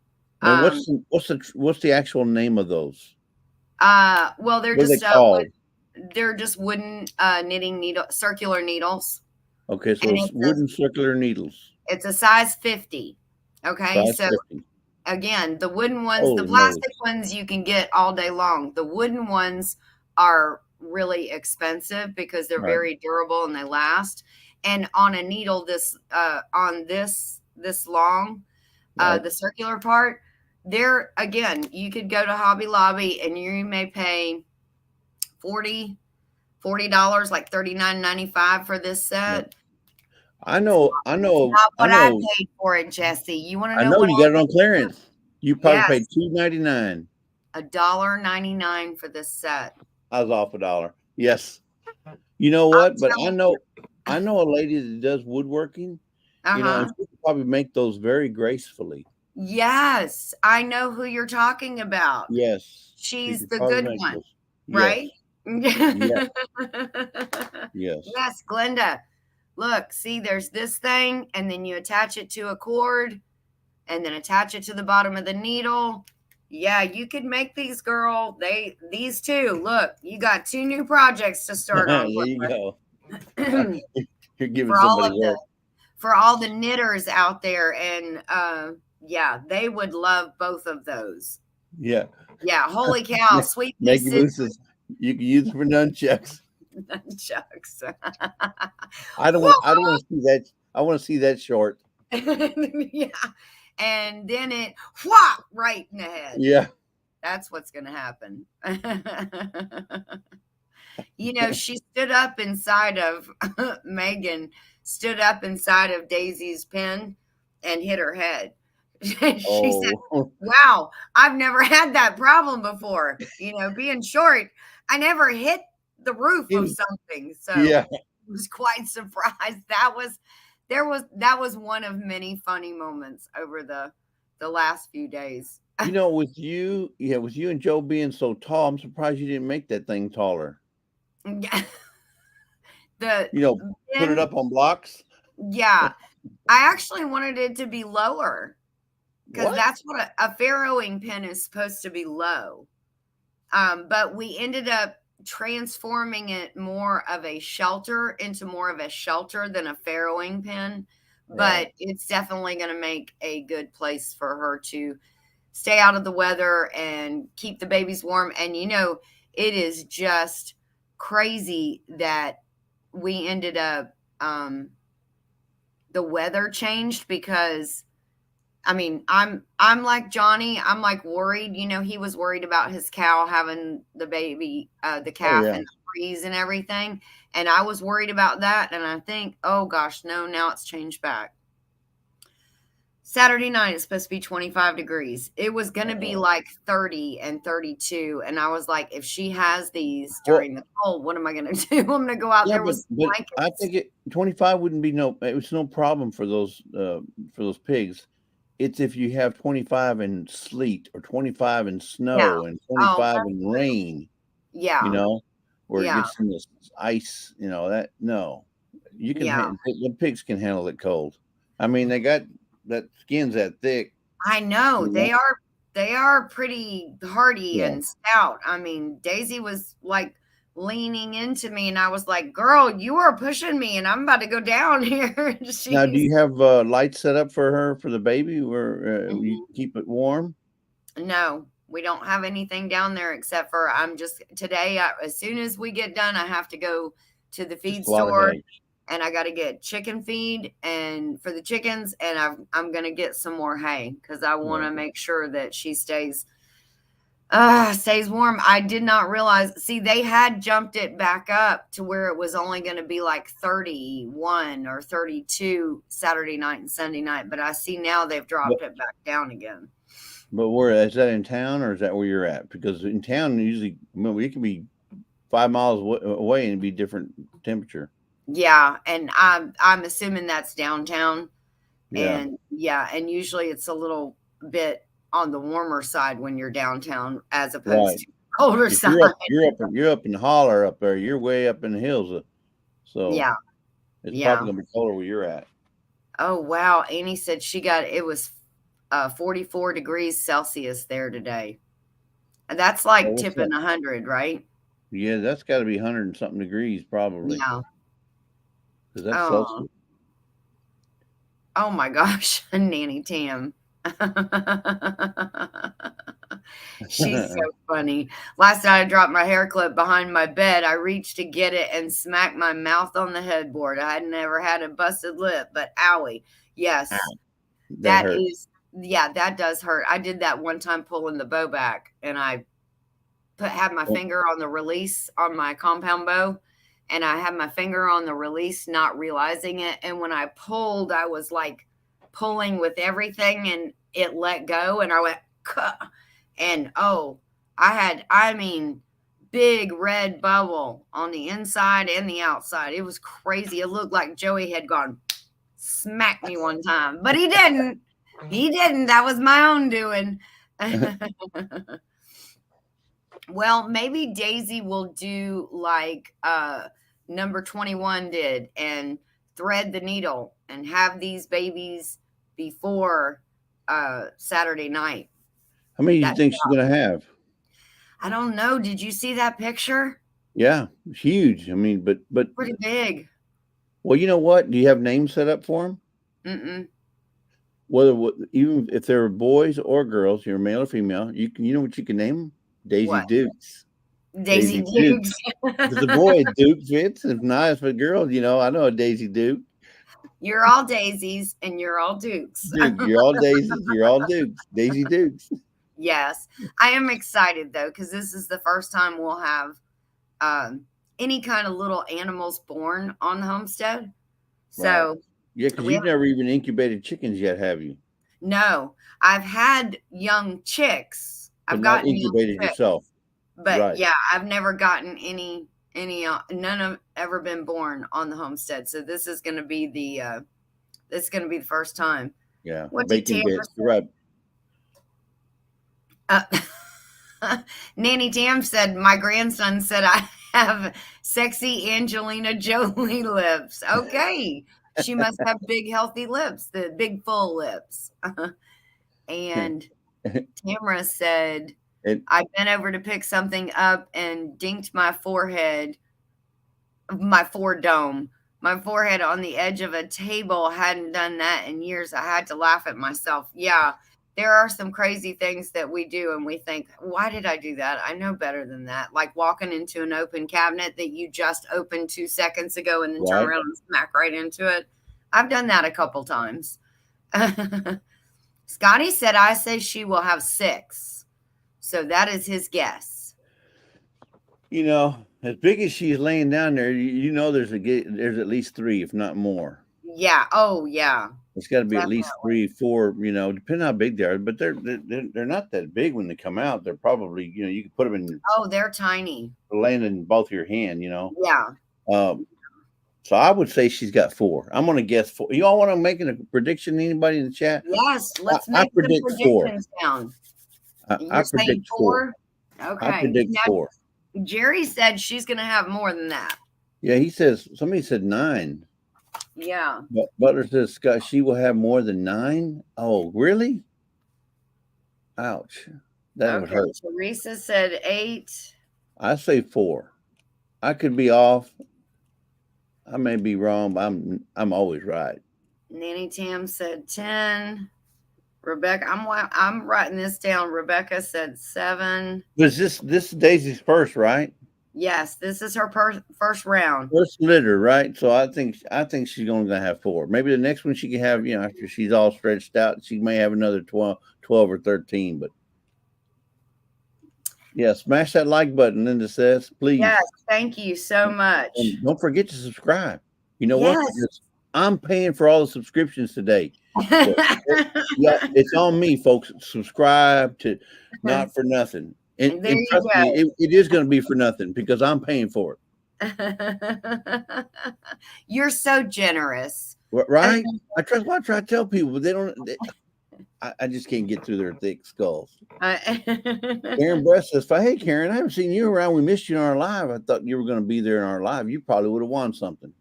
And what's the actual name of those? Well, they're they're just wooden knitting needle, circular needles. Okay, so it's wooden circular needles. It's a size 50. Okay, size so 50. Again, the wooden ones, the plastic ones you can get all day long. The wooden ones are really expensive because they're very durable and they last. And on a needle this long, the circular part, there again, you could go to Hobby Lobby and you may pay $40, like $39.95 for this set. I know. Not what I paid for it, Jesse. You want to know? I know you got it on clearance. You probably paid $2.99. $1.99 for this set. I was off $1. Yes. You know what? But I know a lady that does woodworking. You know, and she could probably make those very gracefully. Yes, I know who you're talking about. Yes, she's the good one, right? Yes. Yes, Glenda. Look, see, there's this thing, and then you attach it to a cord, and then attach it to the bottom of the needle, Yeah, you could make these, girl. These two. Look, you got 2 new projects to start There on. you go. You're giving for all somebody of the work. for all the knitters out there, and yeah, they would love both of those. Yeah. Yeah, holy cow, sweet pea Maggie Lou scissors. says you can use it for nunchucks. Nunchucks. I don't want to see that. I want to see that short. Yeah, and then it whop right in the head. Yeah. That's what's going to happen. You know, she stood up inside of Megan, stood up inside of Daisy's pen and hit her head. She said, Oh. wow, I've never had that problem before. You know, being short, I never hit the roof of something. So Yeah. I was quite surprised. That was one of many funny moments over the last few days. You know, with you and Joe being so tall, I'm surprised you didn't make that thing taller. Yeah. Put it up on blocks. Yeah. I actually wanted it to be lower because that's what a farrowing pin is supposed to be, low. But we ended up transforming it more of a shelter into more of a shelter than a farrowing pin. But it's definitely going to make a good place for her to stay out of the weather and keep the babies warm. And, you know, it is just crazy that we ended up, the weather changed because, I mean, I'm like Johnny. I'm like worried. You know, he was worried about his cow having the baby, the calf and the freeze and everything. And I was worried about that. And I think, oh gosh, no, now it's changed back. Saturday night is supposed to be 25 degrees. It was going to be like 30 and 32. And I was like, if she has these during the cold, what am I going to do? I'm going to go out there with blankets. I think 25 wouldn't be it's no problem for those pigs. It's if you have 25 in sleet or 25 in snow and 25 in rain. Yeah. You know, where it gets in this ice, you know, that you can the pigs can handle it cold. I mean, they got that skin's that thick. I know, they are pretty hardy and stout. I mean, Daisy was like leaning into me and I was like, girl, you are pushing me and I'm about to go down here. Now, do you have lights set up for her for the baby where you keep it warm? No, we don't have anything down there except for today, as soon as we get done, I have to go to the feed store and I got to get chicken feed and for the chickens. And I'm going to get some more hay because I want to make sure that she stays warm. I did not realize, see, they had jumped it back up to where it was only going to be like 31 or 32 Saturday night and Sunday night. But I see now they've dropped it back down again. But where is that, in town or is that where you're at? Because in town, usually it can be 5 miles away and it'd be different temperature. Yeah, and I'm assuming that's downtown. And and usually it's a little bit on the warmer side when you're downtown as opposed to the colder side. You're up in the holler up there. You're way up in the hills. So yeah, it's probably gonna be colder where you're at. Oh wow. Annie said it was 44 degrees Celsius there today. And that's like tipping 100, right? Yeah, that's got to be 100 and something degrees probably. Yeah. Because that's Celsius. Oh my gosh, Nanny Tam. She's so funny. Last night I dropped my hair clip behind my bed. I reached to get it and smacked my mouth on the headboard. I had never had a busted lip, but owie. Yes. That does hurt. I did that one time pulling the bow back and I had my finger on the release on my compound bow. And I had my finger on the release, not realizing it. And when I pulled, I was like pulling with everything and it let go. And I went, kuh. And big red bubble on the inside and the outside. It was crazy. It looked like Joey had gone smack me one time, but he didn't. He didn't. That was my own doing. Well, maybe Daisy will do like number 21 did and thread the needle and have these babies before Saturday night. How many do you think she's going to have? I don't know. Did you see that picture? Yeah, huge. I mean, but pretty big. Well, you know what? Do you have names set up for them? Mm-mm. Whether even if they're boys or girls, you're male or female, you know what you can name them? Daisy Dukes. Daisy Dukes. If it's a boy, Duke fits. If not, if it's a girl, I know a Daisy Duke. You're all daisies and you're all dukes. Duke, you're all daisies, you're all dukes. Daisy Dukes. Yes. I am excited though, because this is the first time we'll have any kind of little animals born on the homestead. So right. Yeah, because you've never even incubated chickens yet, have you? No. I've had young chicks. I've gotten incubated yourself. But right. Yeah, I've never gotten any none have ever been born on the homestead. So this is going to be the first time. Yeah. What bacon bits. Right. Nanny Tam said, my grandson said I have sexy Angelina Jolie lips. Okay. She must have big, healthy lips, the big, full lips. And Tamara said, I bent over to pick something up and dinked my forehead on the edge of a table. Hadn't done that in years. I had to laugh at myself. Yeah, there are some crazy things that we do and we think, why did I do that? I know better than that. Like walking into an open cabinet that you just opened 2 seconds ago and then turn around and smack right into it. I've done that a couple times. Scotty said, I say she will have 6. So that is his guess. As big as she's laying down there, there's at least 3, if not more. Yeah. Oh, yeah. It's got to be at least 3, 4. Depending on how big they are. But they're not that big when they come out. They're probably you can put them in. Oh, they're tiny. Laying in both your hand. Yeah. So I would say she's got 4. I'm going to guess 4. You all want to make a prediction? Anybody in the chat? Yes. Let's make the predictions down. I predict 4. Okay. I predict 4. Jerry said she's going to have more than that. Yeah, somebody said 9. Yeah. But Butler says, Scott, she will have more than 9. Oh, really? Ouch. That would hurt. Teresa said 8. I say 4. I could be off. I may be wrong, but I'm always right. Nanny Tam said 10. Rebecca, I'm writing this down. Rebecca said 7. Was this is Daisy's first, right? Yes, this is her first round. First litter, right? So I think she's only going to have 4. Maybe the next one she can have, after she's all stretched out, she may have another 12 or 13. But yeah, smash that like button, Linda says, please. Yes, thank you so much. And don't forget to subscribe. You know what? I'm paying for all the subscriptions today. So, it's on me, folks. Subscribe to Not For Nothing. And trust me, it is going to be for nothing because I'm paying for it. You're so generous. Right? I try to tell people, but they don't. I just can't get through their thick skulls. Karen Bress says, hey, Karen, I haven't seen you around. We missed you in our live. I thought you were going to be there in our live. You probably would have won something.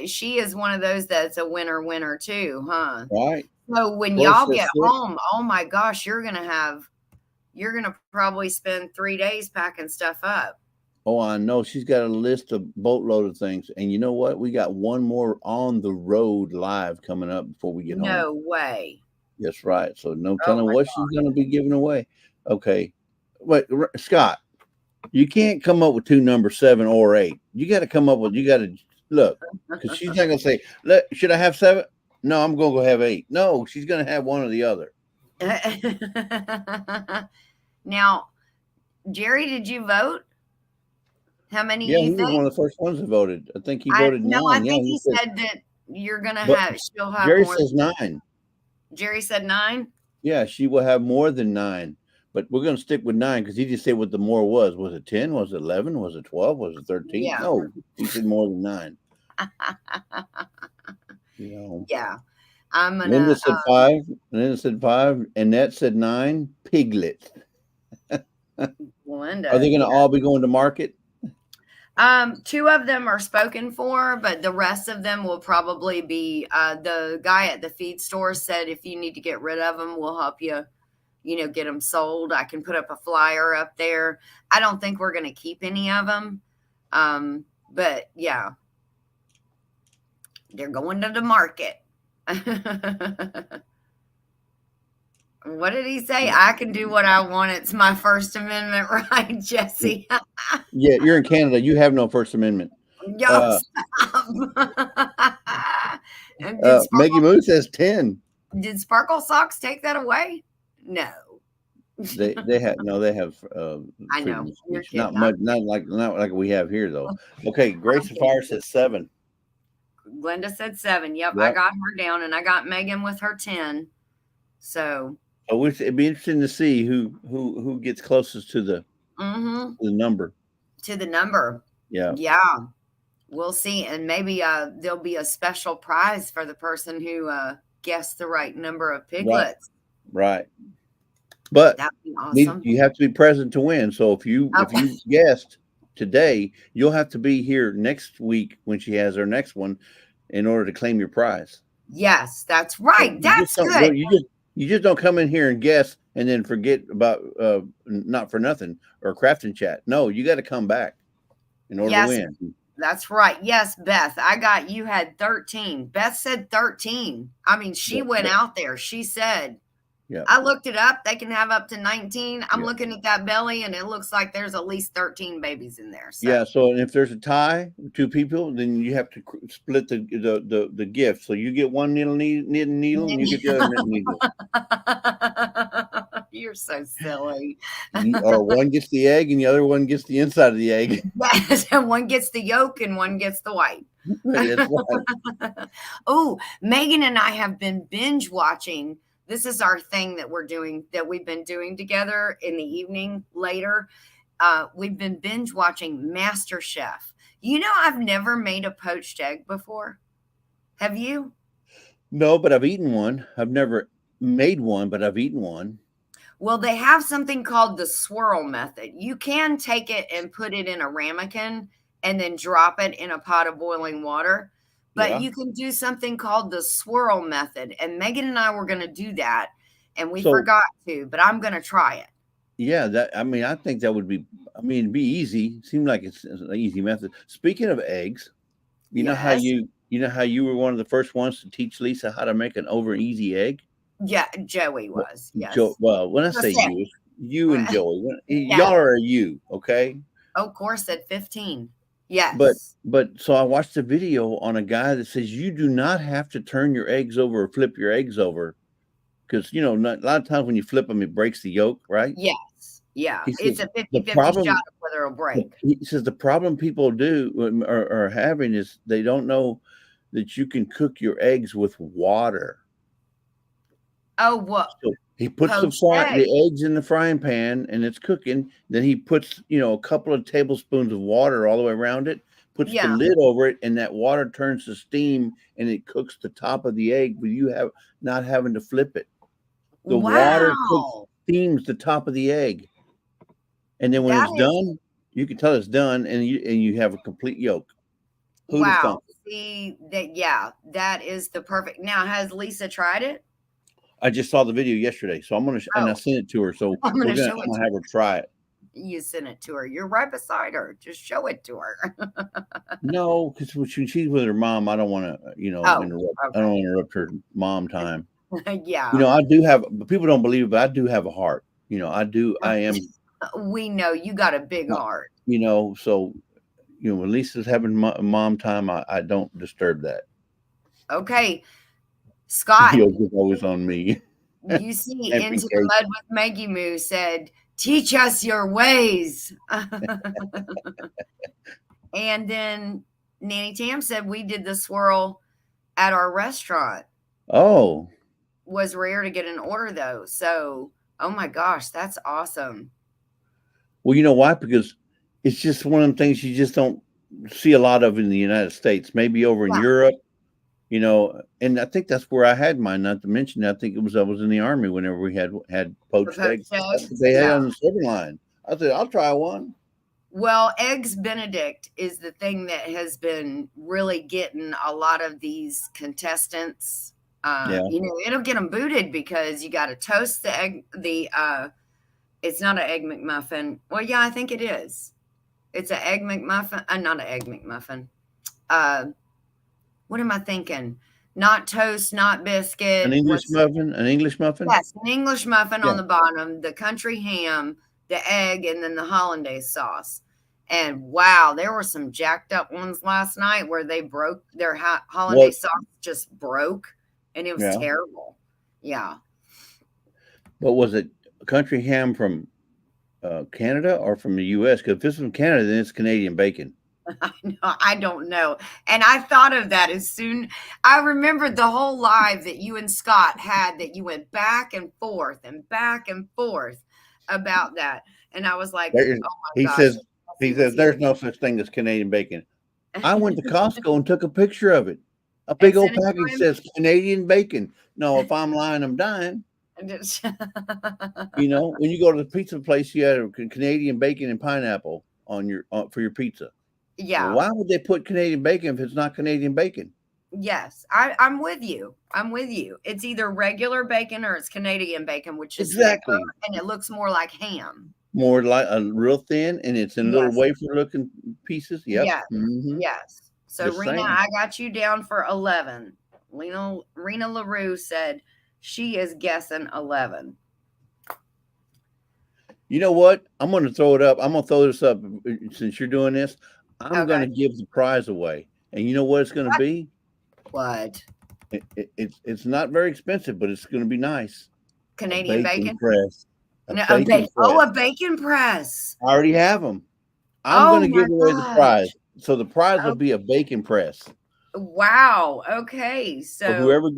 She is one of those that's a winner too, huh? Right. So when y'all get home, oh my gosh, you're gonna probably spend 3 days packing stuff up. Oh, I know. She's got a list of boatload of things. And you know what? We got one more on the road live coming up before we get home. No way. That's right. So no telling what she's gonna be giving away. Okay. Wait, Scott. You can't come up with 2 numbers, 7 or 8. You got to come up with. You got to look because she's not going to say, "Should I have 7?" No, I'm going to go have 8. No, she's going to have one or the other. Now, Jerry, did you vote? How many? Yeah, he was one of the first ones that voted. I think he voted 9. No, I think he said that you're going to have. She'll have. Jerry says 9. Jerry said 9. Yeah, she will have more than 9. But we're going to stick with 9 because he just said what the more was. Was it 10? Was it 11? Was it 12? Was it 13? Yeah. No, he said more than 9. Yeah. I'm going to. Linda said 5. Linda said 5. Annette said 9. Piglet. Linda. Are they going to all be going to market? 2 of them are spoken for, but the rest of them will probably be, the guy at the feed store said, if you need to get rid of them, we'll help you get them sold. I can put up a flyer up there. I don't think we're going to keep any of them. But yeah, they're going to the market. What did he say? I can do what I want. It's my First Amendment right, Jesse? Yeah, you're in Canada. You have no First Amendment. Yo, stop. Maggie Moo says 10. Did Sparkle Socks take that away? No. They have I know. Not much, not like we have here though. Okay, Grace of Fire says 7. Glenda said 7. Yep, I got her down, and I got Megan with her 10. So it'd be interesting to see who gets closest to the number. To the number. Yeah. Yeah. We'll see. And maybe there'll be a special prize for the person who guessed the right number of piglets. Right. But that'd be awesome. You have to be present to win. So if you guessed today, you'll have to be here next week when she has her next one in order to claim your prize. Yes, that's right. That's good. You just don't come in here and guess and then forget about Not for Nothing or Crafting Chat. No, you got to come back in order to win. That's right. Yes, Beth, you had 13. Beth said 13. I mean, she went out there. She said, I looked it up. They can have up to 19. I'm looking at that belly, and it looks like there's at least 13 babies in there. So. Yeah. So if there's a tie, 2 people, then you have to split the gift. So you get one needle, and you get the other needle. You're so silly. Or one gets the egg, and the other one gets the inside of the egg. Yes, and one gets the yolk, and one gets the white. Oh, Megan and I have been binge watching. This is our thing that we've been doing together in the evening later. We've been binge watching MasterChef. I've never made a poached egg before. Have you? No, but I've eaten one. I've never made one, but I've eaten one. Well, they have something called the swirl method. You can take it and put it in a ramekin and then drop it in a pot of boiling water. But you can do something called the swirl method. And Megan and I were going to do that, and we forgot to, but I'm going to try it. Yeah, I think that would be, it'd be easy. It seemed like it's an easy method. Speaking of eggs, you know how you were one of the first ones to teach Lisa how to make an over easy egg? Yeah, Joey was. Yes. When I say you and Joey, y'all are you, okay? Oh, of course, at 15. Yes. But so I watched a video on a guy that says you do not have to turn your eggs over or flip your eggs over, because a lot of times when you flip them, it breaks the yolk, right? Yes. Yeah. It's a 50-50 shot of whether it'll break. He says the problem people are having is they don't know that you can cook your eggs with water. Oh, what? So he puts the eggs in the frying pan and it's cooking. Then he puts, a couple of tablespoons of water all the way around it, puts the lid over it, and that water turns to steam and it cooks the top of the egg, but you not having to flip it. The water steams the top of the egg. And then when it's done, you can tell it's done, and you have a complete yolk. Wow. See that is the perfect. Now, has Lisa tried it? I just saw the video yesterday, so I'm gonna and I sent it to her. So I'm gonna have her try it. You sent it to her. You're right beside her. Just show it to her. No, because when she's with her mom, I don't want to, interrupt. Okay. I don't interrupt her mom time. Yeah. I do have. People don't believe it, but I do have a heart. I do. I am. We know you got a big heart. So when Lisa's having mom time, I don't disturb that. Okay. Scott, is always on me. You see, Into the Mud with Maggie Moo said, "Teach us your ways." And then Nanny Tam said, "We did the swirl at our restaurant." Oh, was rare to get an order though. So, oh my gosh, that's awesome. Well, you know why? Because it's just one of them things you just don't see a lot of in the United States. Maybe over in Europe. And I think that's where I had mine. Not to mention, I think I was in the Army whenever we had poached eggs. That's what they had on the serving line. I said, I'll try one. Well, Eggs Benedict is the thing that has been really getting a lot of these contestants It'll get them booted because you got to toast the egg. It's not an egg McMuffin. Well, yeah, I think it is. It's an egg McMuffin. Not an egg McMuffin. What am I thinking? Not toast, not biscuit. An English muffin? An English muffin? Yes, an English muffin on the bottom, the country ham, the egg, and then the hollandaise sauce. And wow, there were some jacked up ones last night where they broke their hollandaise sauce just broke, and it was terrible. Yeah. But was it country ham from Canada or from the U.S.? Because if it's from Canada, then it's Canadian bacon. I don't know. And I thought of that as soon. I remembered the whole live that you and Scott had, that you went back and forth about that. And I was like, oh my gosh. He says there's no such thing as Canadian bacon. I went to Costco and took a picture of it. A big old package says Canadian bacon. No, if I'm lying, I'm dying. When you go to the pizza place, you have Canadian bacon and pineapple for your pizza. Yeah. Well, why would they put Canadian bacon if it's not Canadian bacon? Yes, I'm with you. It's either regular bacon or it's Canadian bacon, which is exactly, thicker, and it looks more like ham. More like a real thin, and it's in little wafer-looking pieces. Yep. Yeah. Yes. So just Rena, I got you down for 11. Rena LaRue said she is guessing 11. You know what? I'm going to throw it up. I'm going to throw this up since you're doing this. I'm going to give the prize away. And you know what it's going to be? What? It's not very expensive, but it's going to be nice. Canadian bacon press. A bacon press. I already have them. I'm going to give away the prize. So the prize will be a bacon press. Wow. Okay. So whoever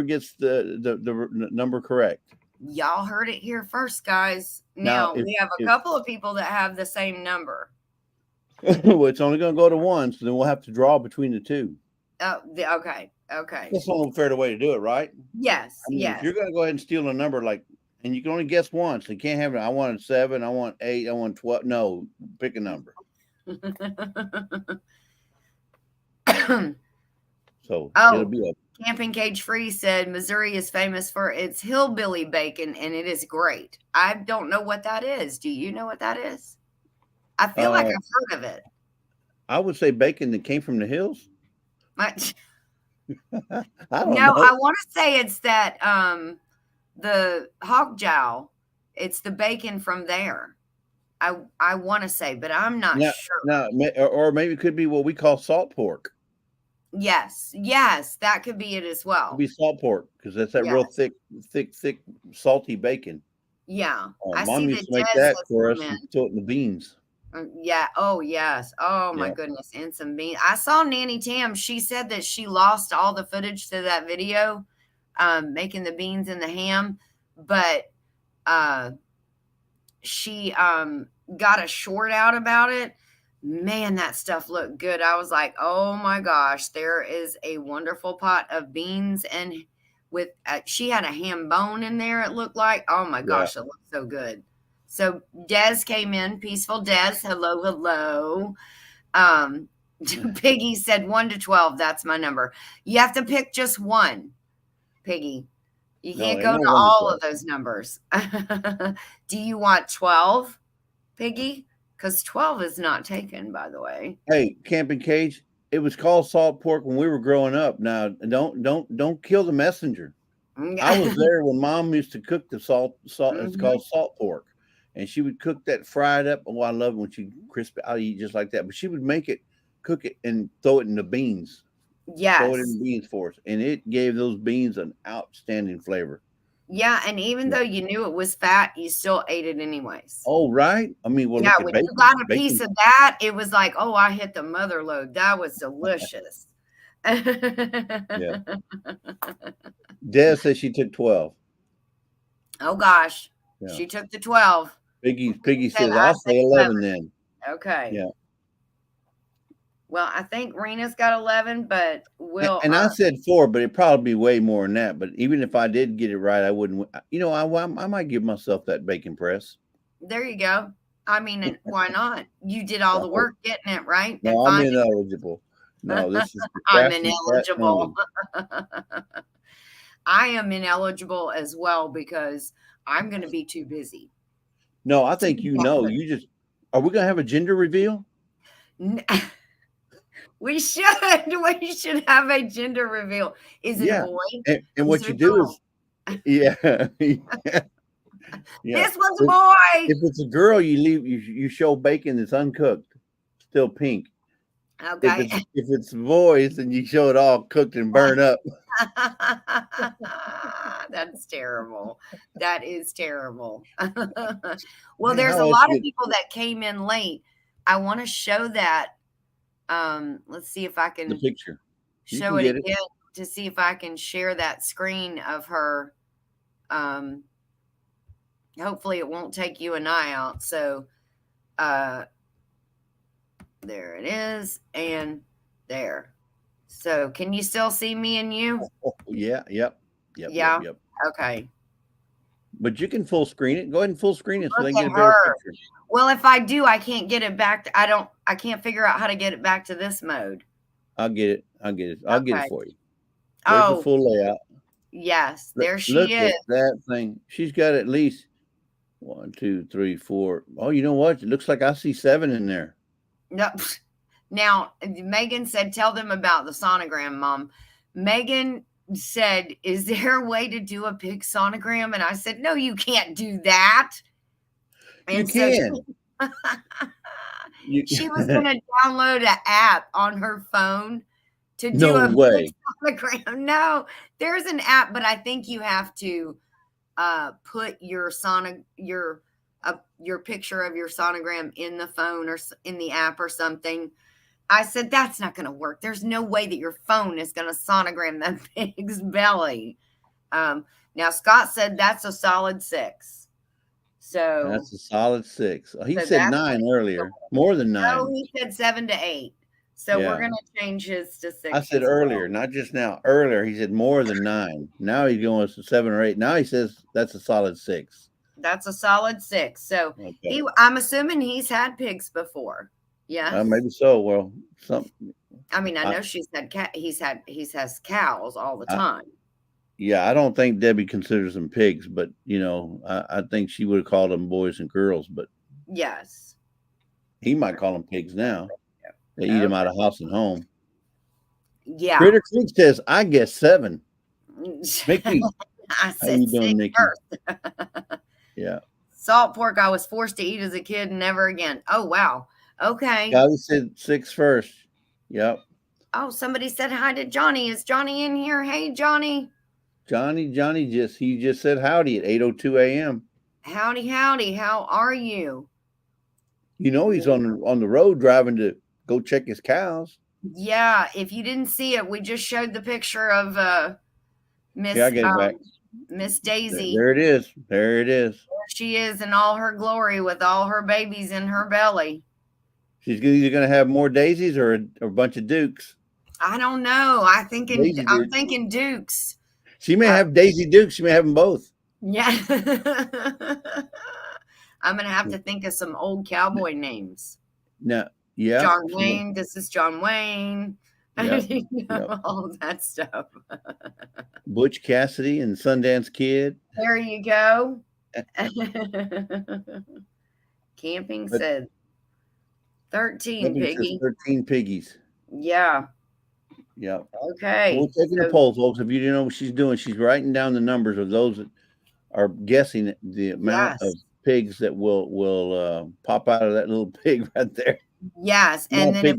gets the number correct. Y'all heard it here first, guys. Now we have a couple of people that have the same number. Well, it's only going to go to one, so then we'll have to draw between the two. Okay. That's the only fair way to do it, right? Yes. Yes. If you're going to go ahead and steal a number, and you can only guess once, you can't have it. I want 7. I want 8. I want 12. No, pick a number. So it'll be a Camping Cage Free said Missouri is famous for its hillbilly bacon, and it is great. I don't know what that is. Do you know what that is? I feel like I've heard of it. I would say bacon that came from the hills. I don't know. I want to say it's that the hog jowl. It's the bacon from there. I want to say, but I'm not sure. No, or maybe it could be what we call salt pork. Yes, that could be it as well. It'd be salt pork because that's that real thick, salty bacon. Yeah, Mom used to make that for us and throw it in the beans. Yeah. Oh, yes. Oh, my goodness. And some beans. I saw Nanny Tam. She said that she lost all the footage to that video, making the beans and the ham, but she got a short out about it. Man, that stuff looked good. I was like, oh my gosh, there is a wonderful pot of beans, and with she had a ham bone in there, it looked like. Oh my gosh, it looked so good. So Des came in, peaceful Des. Hello. Piggy said 1 to 12. That's my number. You have to pick just one, Piggy. You can't go to all of those numbers. Do you want 12, Piggy? Because 12 is not taken, by the way. Hey, Camping Cage, it was called salt pork when we were growing up. Now, don't kill the messenger. I was there when Mom used to cook the salt. It's called salt pork. And she would cook that fried up. Oh, I love it when she crisp it. I'll eat just like that. But she would make it, cook it, and throw it in the beans. Yes. Throw it in the beans for us. And it gave those beans an outstanding flavor. Yeah, and even though you knew it was fat, you still ate it anyways. Oh, right. I mean, well, yeah, when you got a piece of that, it was like, oh, I hit the mother load. That was delicious. Yeah. Des says she took 12. Oh gosh, she took the 12. Piggy says, I'll say 11 then. Okay. Yeah. Well, I think Rena's got 11, but and I said 4, but it'd probably be way more than that. But even if I did get it right, I wouldn't. I might give myself that bacon press. There you go. I mean, why not? You did all the work getting it right. No, I'm ineligible. No, this is I'm ineligible. I am ineligible as well because I'm going to be too busy. No, I think you know. You just are we gonna have a gender reveal? We should. We should have a gender reveal. Is it a boy? And what you do is, yeah, yeah. This was a boy. If it's a girl, you show bacon that's uncooked, still pink. Okay. If it's boys, then you show it all cooked and burned up. That's terrible. That is terrible. Well, there's a lot of people that came in late. I want to show that. Let's see if I can the picture. Show it again to see if I can share that screen of her. Hopefully it won't take you and I out. So there it is, and there. So can you still see me and you? Oh, yeah, yep. Okay. But you can full screen it. Go ahead and full screen it so they get a better picture. Well, if I do, I can't get it back. I can't figure out how to get it back to this mode. I'll get it. I'll get it for you. There's the full layout. Yes, there she Look is. At that thing. She's got at least 1, 2, 3, 4. Oh, you know what? It looks like I see 7 in there. No. Now, Megan said, tell them about the sonogram, Mom. Megan said, is there a way to do a pig sonogram? And I said, no, you can't do that. And you can. She was going to download an app on her phone to do pig sonogram. No, there's an app, but I think you have to put your picture of your sonogram in the phone or in the app or something. I said, that's not going to work. There's no way that your phone is going to sonogram that pig's belly. Now, Scott said that's a solid 6. So that's a solid 6. He said 9 earlier, more than 9. No, he said 7 to 8. So we're going to change his to 6. I said earlier, not just now. Earlier, he said more than 9. Now he's going to 7 or 8. Now he says that's a solid 6. That's a solid 6. So I'm assuming he's had pigs before. Yeah, maybe so. Well, I mean, I know he's has cows all the time. Yeah, I don't think Debbie considers them pigs, but I think she would have called them boys and girls. But yes, he might call them pigs now. They eat them out of house and home. Yeah. Critter Creek says, I guess 7. Mickey, I said how you doing, Mickey? Yeah. Salt pork I was forced to eat as a kid and never again. Oh, wow. Okay. Golly said 6 first. Yep. Oh, somebody said hi to Johnny. Is Johnny in here? Hey, Johnny. Johnny just said howdy at 8:02 a.m. Howdy. How are you? He's on the road driving to go check his cows. Yeah. If you didn't see it, we just showed the picture of Miss Miss Daisy. There it is. There she is in all her glory with all her babies in her belly. She's either going to have more daisies or a bunch of dukes. I don't know. I'm thinking dukes. She may have Daisy Dukes. She may have them both. Yeah. I'm going to have to think of some old cowboy names. No. Yeah. John Wayne. This is John Wayne. Yep. All of that stuff. Butch Cassidy and Sundance Kid. There you go. Camping said 13 piggy. 13 piggies. Yeah. Yep. Okay. We're taking a poll, folks. If you didn't know what she's doing, she's writing down the numbers of those that are guessing the amount of pigs that will pop out of that little pig right there. Yes, and then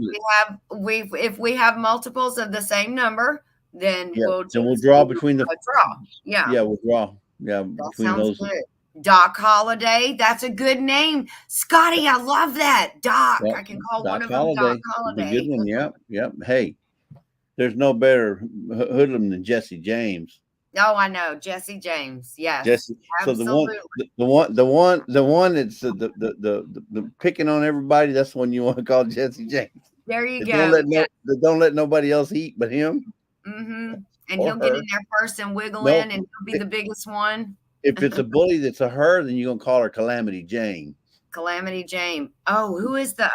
if we have multiples of the same number, then we'll draw between the draw. Yeah. Yeah, we'll draw. Yeah, that between those. Good. Doc Holiday, that's a good name. Scotty, I love that. Doc. Yep. I can call one of them Doc Holiday. Good one. Yep. Hey, there's no better hoodlum than Jesse James. Oh, I know. Jesse James. Yes. Jesse. Absolutely. So the one that's the picking on everybody, that's the one you want to call Jesse James. There you go. Don't let nobody else eat but him. Mm-hmm. And he'll get in there first and wiggle in, and he'll be the biggest one. If it's a bully that's a her, then you're gonna call her Calamity Jane. Calamity Jane. Oh, who is the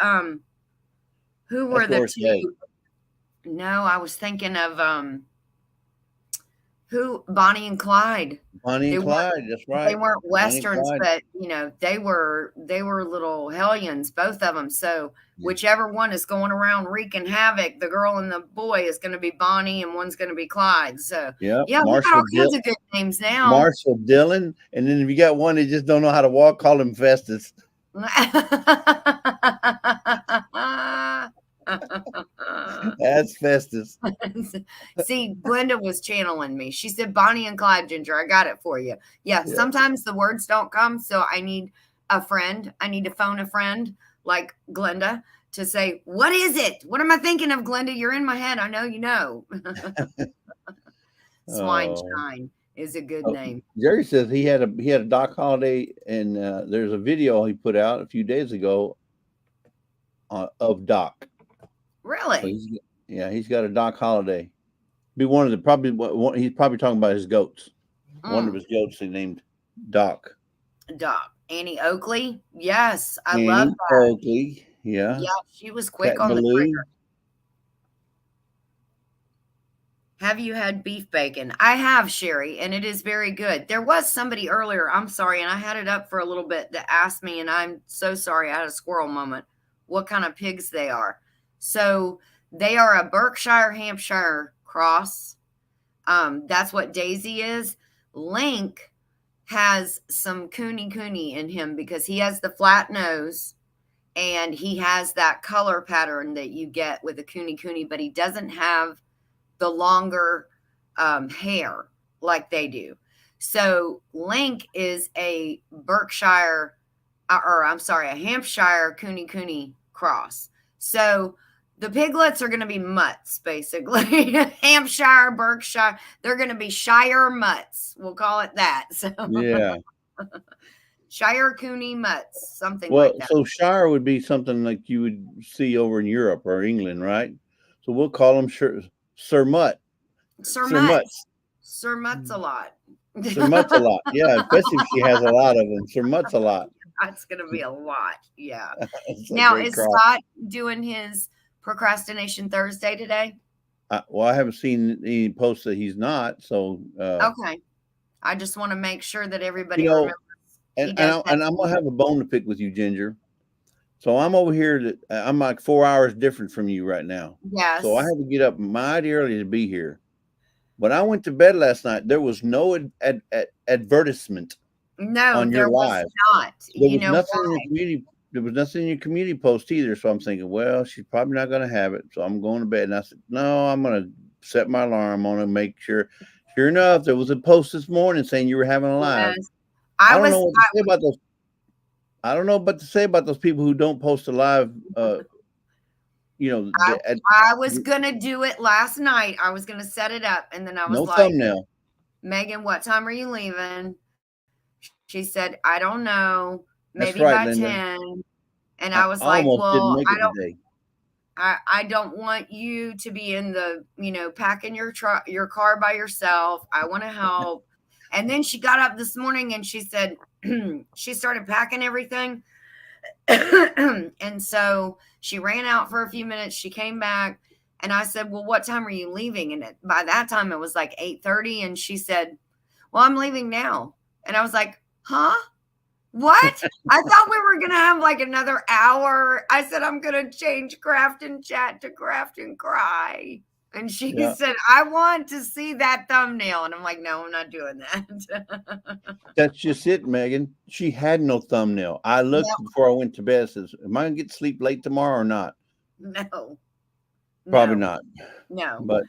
who were the two? No, I was thinking of Who? Bonnie and Clyde. Bonnie and Clyde, that's right. They weren't Westerns, but, you know, they were little hellions, both of them. So whichever one is going around wreaking havoc, the girl and the boy is going to be Bonnie and one's going to be Clyde. So, yeah, we got all kinds of good names now. Marshall Dillon. And then if you got one that just don't know how to walk, call him Festus. That's Festus. See, Glenda was channeling me. She said Bonnie and Clyde, Ginger. I got it for you. Yeah, sometimes the words don't come, so I need a friend. I need to phone a friend like Glenda to say, what is it? What am I thinking of, Glenda? You're in my head. I know you know. Swineshine is a good name. Jerry says he had a Doc Holliday, and there's a video he put out a few days ago of Doc. Really? So he's got a Doc Holliday. Be one of the he's probably talking about his goats. One of his goats he named Doc. Doc. Annie Oakley. Yes, I love that. Oakley. Yeah. Yeah, she was quick on the trigger. Have you had beef bacon? I have, Sherry, and it is very good. There was somebody earlier, I'm sorry, and I had it up for a little bit, that asked me, and I'm so sorry, I had a squirrel moment, what kind of pigs they are. So they are a Berkshire Hampshire cross. That's what Daisy is. Link has some cooney in him because he has the flat nose and he has that color pattern that you get with a cooney, but he doesn't have the longer hair like they do. So Link is a Berkshire, a Hampshire cooney cross. So the piglets are going to be mutts, basically. Hampshire, Berkshire, they're going to be Shire mutts. We'll call it that. So yeah. Shire cooney mutts, something like that. So Shire would be something like you would see over in Europe or England, right? So we'll call them Sir Mutt. Sir Mutt's a lot. Sir Mutt's a lot. Yeah, especially if she has a lot of them. Sir Mutt's a lot. That's going to be a lot. Yeah. Now, is Scott doing his Procrastination Thursday today? Well, I haven't seen any posts that he's not. So okay. I just want to make sure that everybody remembers. And I'm going to have a bone to pick with you, Ginger. So I'm over here. I'm like 4 hours different from you right now. Yes. So I had to get up mighty early to be here. When I went to bed last night, there was no advertisement. No, on there your was live. not. There was nothing in your community post either. So I'm thinking, well, she's probably not going to have it. So I'm going to bed. And I said, no, I'm going to set my alarm on and make sure. Sure enough, there was a post this morning saying you were having a live. Yes. I don't know what to say about those. I don't know what to say about those people who don't post a live. I was going to do it last night. I was going to set it up. And then I was no thumbnail. Megan, what time are you leaving? She said, I don't know. Maybe right, by Linda. 10. And I was like, well, I don't want you to be in the, packing your car by yourself. I want to help. And then she got up this morning and she said, she started packing everything. And so she ran out for a few minutes. She came back and I said, well, what time are you leaving? And by that time it was like 8:30. And she said, well, I'm leaving now. And I was like, huh? What? I thought we were going to have like another hour. I said, I'm going to change Craft and Chat to Craft and Cry. And she said, I want to see that thumbnail. And I'm like, no, I'm not doing that. That's just it, Megan. She had no thumbnail. I looked before I went to bed. Says, am I going to get to sleep late tomorrow or not? No. Probably not. No. But.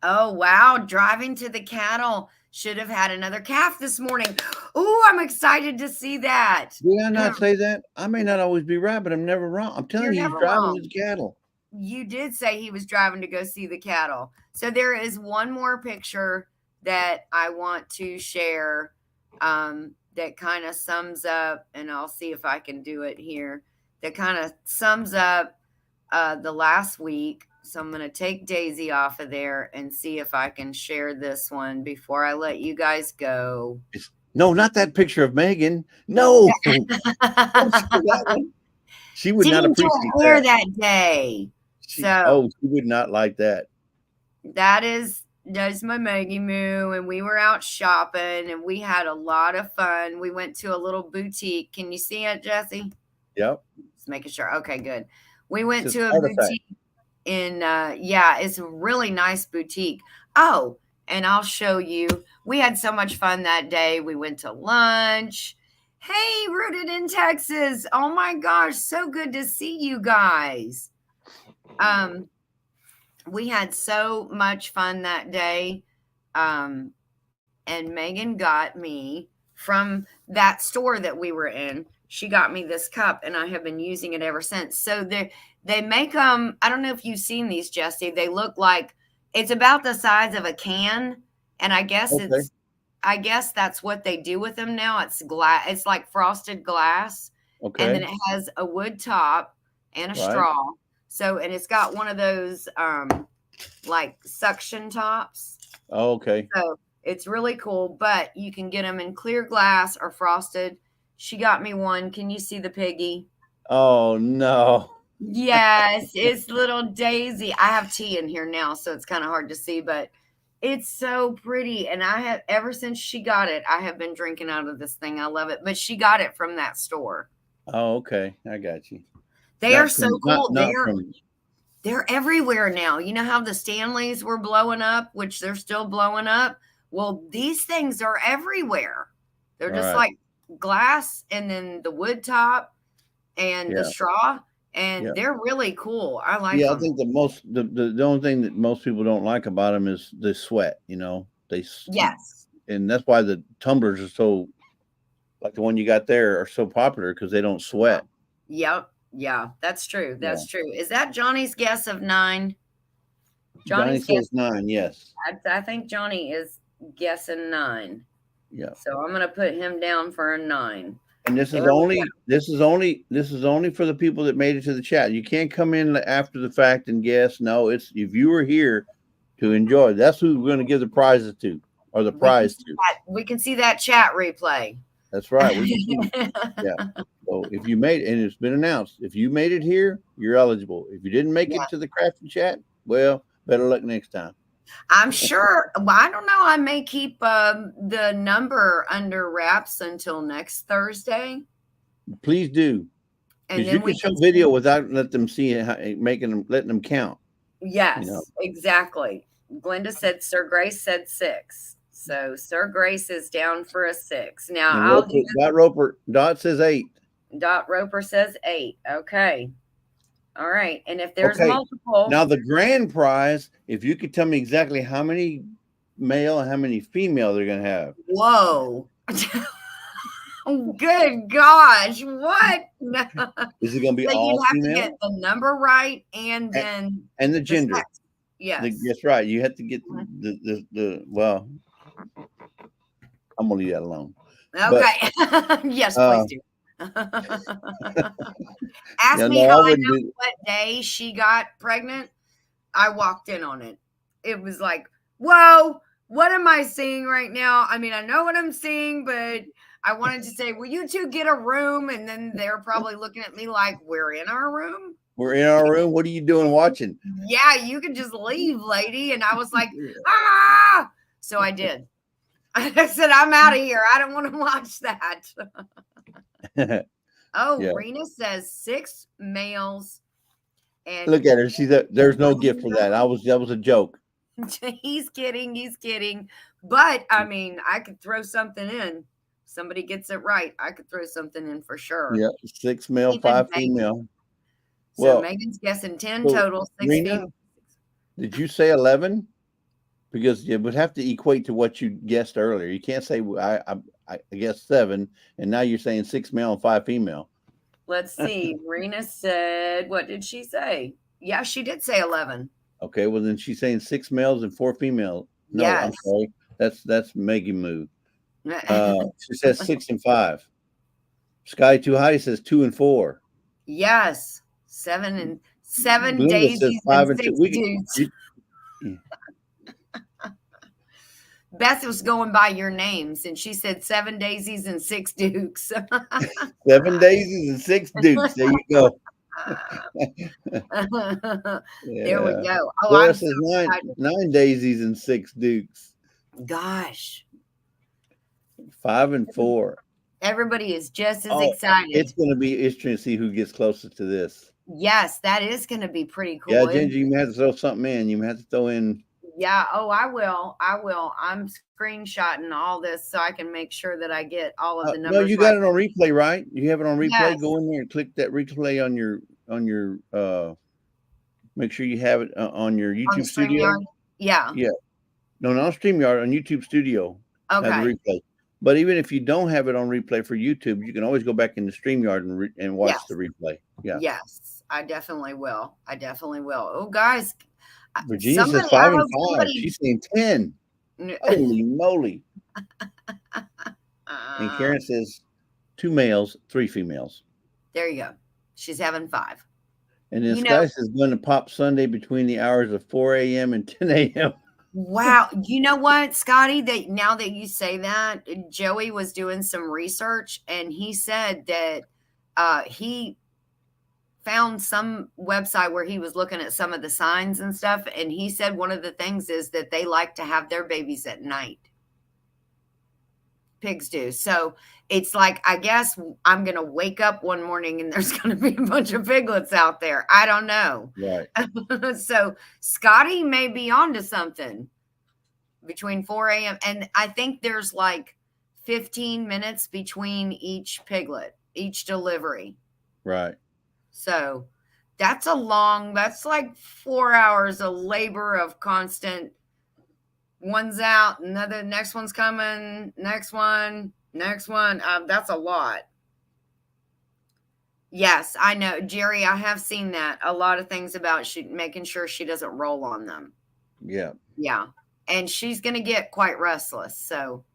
Oh, wow. Driving to the cattle. Should have had another calf this morning. Oh, I'm excited to see that. Did I not say that? I may not always be right, but I'm never wrong. I'm telling you, he's driving his cattle. You did say he was driving to go see the cattle. So there is one more picture that I want to share that kind of sums up, and I'll see if I can do it here, that kind of sums up the last week. So I'm going to take Daisy off of there and see if I can share this one before I let you guys go. No, not that picture of Megan. No. She would not appreciate that day. She would not like that. That's my Maggie Moo, and we were out shopping, and we had a lot of fun. We went to a little boutique. Can you see it, Jesse? Yep. Just making sure. Okay, good. We went It's to a artifact. boutique in yeah, it's a really nice boutique. Oh, and I'll show you. We had so much fun that day. We went to lunch. Hey, Rooted in Texas. Oh my gosh, so good to see you guys. We had so much fun that day. And Megan got me from that store that we were in. She got me this cup, and I have been using it ever since. So they make them. I don't know if you've seen these, Jesse. They look like it's about the size of a can, and I guess that's what they do with them now. It's glass. It's like frosted glass, and then it has a wood top and a straw. So, and it's got one of those like suction tops. Oh, okay. So it's really cool, but you can get them in clear glass or frosted. She got me one. Can you see the piggy? Oh, no. Yes, it's little Daisy. I have tea in here now, so it's kind of hard to see, but it's so pretty. And I have, ever since she got it, I have been drinking out of this thing. I love it. But she got it from that store. Oh, okay. I got you. They are so cool. They're everywhere now. You know how the Stanleys were blowing up, which they're still blowing up? Well, these things are everywhere. They're just like glass, and then the wood top and the straw, and they're really cool. I like them. I think the only thing that most people don't like about them is the sweat, you know. Yes. And that's why the tumblers are so, like the one you got there, are so popular, because they don't sweat. Yep. Yeah, that's true. That's true. Is that Johnny's guess of 9? Johnny says 9, yes. I think Johnny is guessing 9. Yeah. So I'm going to put him down for a 9. And this is only for the people that made it to the chat. You can't come in after the fact and guess. No, it's if you were here to enjoy. That's who we're going to give the prizes to, or the prize to. We can see that chat replay. That's right. Yeah. So if you made it, and it's been announced, if you made it here, you're eligible. If you didn't make it to the crafting chat, well, better luck next time. I'm sure. Well, I don't know. I may keep the number under wraps until next Thursday. Please do. Because you can show video without letting them see letting them count. Yes, exactly. Glenda said, Sir Grace said 6. So Sir Grace is down for a 6. Now Dot says 8. Dot Roper says 8. Okay. All right. And if there's multiple. Now the grand prize, if you could tell me exactly how many male and how many female they're going to have. Whoa. Good gosh. What? Is it going to be all you have female? to get the number right and then. And the gender. Yes. That's right. You have to get well, I'm going to leave that alone. Okay. Yes, please do. Ask me how I know what day she got pregnant. I walked in on it. It was like, whoa, what am I seeing right now? I mean, I know what I'm seeing, but I wanted to say, will you two get a room? And then they're probably looking at me like, we're in our room. We're in our room. What are you doing watching? Yeah, you can just leave, lady. And I was like, ah. So I did. I said, I'm out of here. I don't want to watch that. Rena says 6 males. And look at her. There's no gift for that. That was a joke. He's kidding. But I mean, I could throw something in. Somebody gets it right. I could throw something in for sure. Yeah, 6 male, 5 female. So Megan's guessing 10 total. 6 Rena, did you say 11? Because it would have to equate to what you guessed earlier. You can't say I guess 7, and now you're saying 6 male and 5 female. Let's see. Rena said, what did she say? Yeah, she did say 11. Okay, well then she's saying 6 males and 4 females. No, yes. I'm sorry. That's Maggie Moo. She says 6 and 5. Sky Too High says 2 and 4. Yes, 7 daisies 5 and 6 dudes. Beth was going by your names, and she said 7 daisies and 6 dukes. 7 daisies and 6 dukes. There you go. There we Yeah. go. Oh, Laura I'm so says excited. 9 daisies and 6 dukes. Gosh. 5 and 4. Everybody is just as Oh, it's excited. going to be interesting to see who gets closest to this. Yes, that is going to be pretty Yeah, cool. Ginger, you may have to throw something in. You may have to throw in. Yeah. Oh, I will. I will. I'm screenshotting all this so I can make sure that I get all of the No, numbers you right. got it on replay, right? You have it on replay. Yes. Go in there and click that replay on your. Make sure you have it on your On the YouTube Studio. StreamYard? Yeah. Yeah. No, not on StreamYard, on YouTube Studio. Have the Okay. replay. But even if you don't have it on replay for YouTube, you can always go back into StreamYard and watch Yes. the replay. Yeah. Yes, I definitely will. I definitely will. Oh, guys. Virginia says 5 and 5. She's saying 10. Holy moly. And Karen says 2 males, 3 females. There you go. She's having 5. And this guy says going to pop Sunday between the hours of 4 a.m. and 10 a.m. Wow. You know what, Scotty, that now that you say that, Joey was doing some research and he said that he found some website where he was looking at some of the signs and stuff. And he said one of the things is that they like to have their babies at night. Pigs do. So it's like, I guess I'm going to wake up one morning and there's going to be a bunch of piglets out there. I don't know. Right. So Scotty may be onto something between 4 a.m. And I think there's like 15 minutes between each piglet, each delivery. Right. So that's that's like 4 hours of labor of constant. One's out, next one's coming, next one. That's a lot. Yes, I know, Jerry. I have seen that. A lot of things about making sure she doesn't roll on them. Yeah. Yeah, and she's gonna get quite restless. So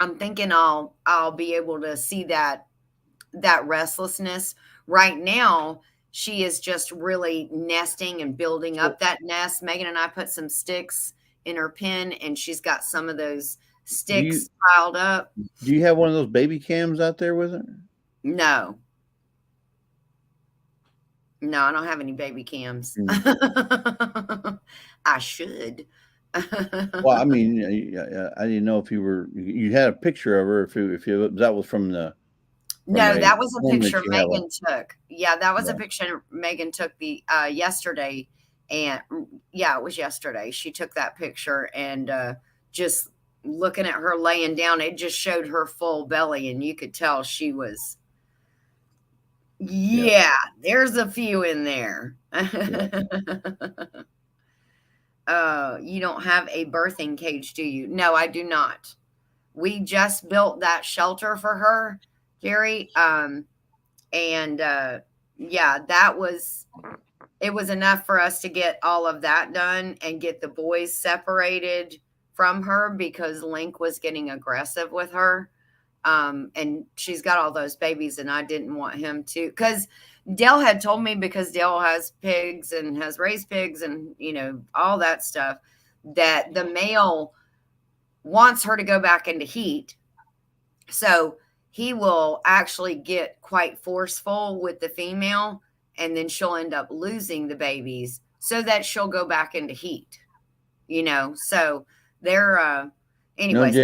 I'm thinking I'll be able to see that restlessness. Right now, she is just really nesting and building up that nest. Megan and I put some sticks in her pen, and she's got some of those sticks piled up. Do you have one of those baby cams out there with her? No. No, I don't have any baby cams. I should. Well, I mean, I didn't know if you had a picture of her, if that was from the. No, that was a picture Megan took. Yeah, that was a picture Megan took yesterday. And yeah, it was yesterday. She took that picture and just looking at her laying down, it just showed her full belly. And you could tell she was, there's a few in there. You don't have a birthing cage, do you? No, I do not. We just built that shelter for her, Jerry. It was enough for us to get all of that done and get the boys separated from her because Link was getting aggressive with her. And she's got all those babies and I didn't want him to, because Dale had told me, because Dale has pigs and has raised pigs and, all that stuff, that the male wants her to go back into heat. So he will actually get quite forceful with the female, and then she'll end up losing the babies so that she'll go back into heat, so they're, anyways,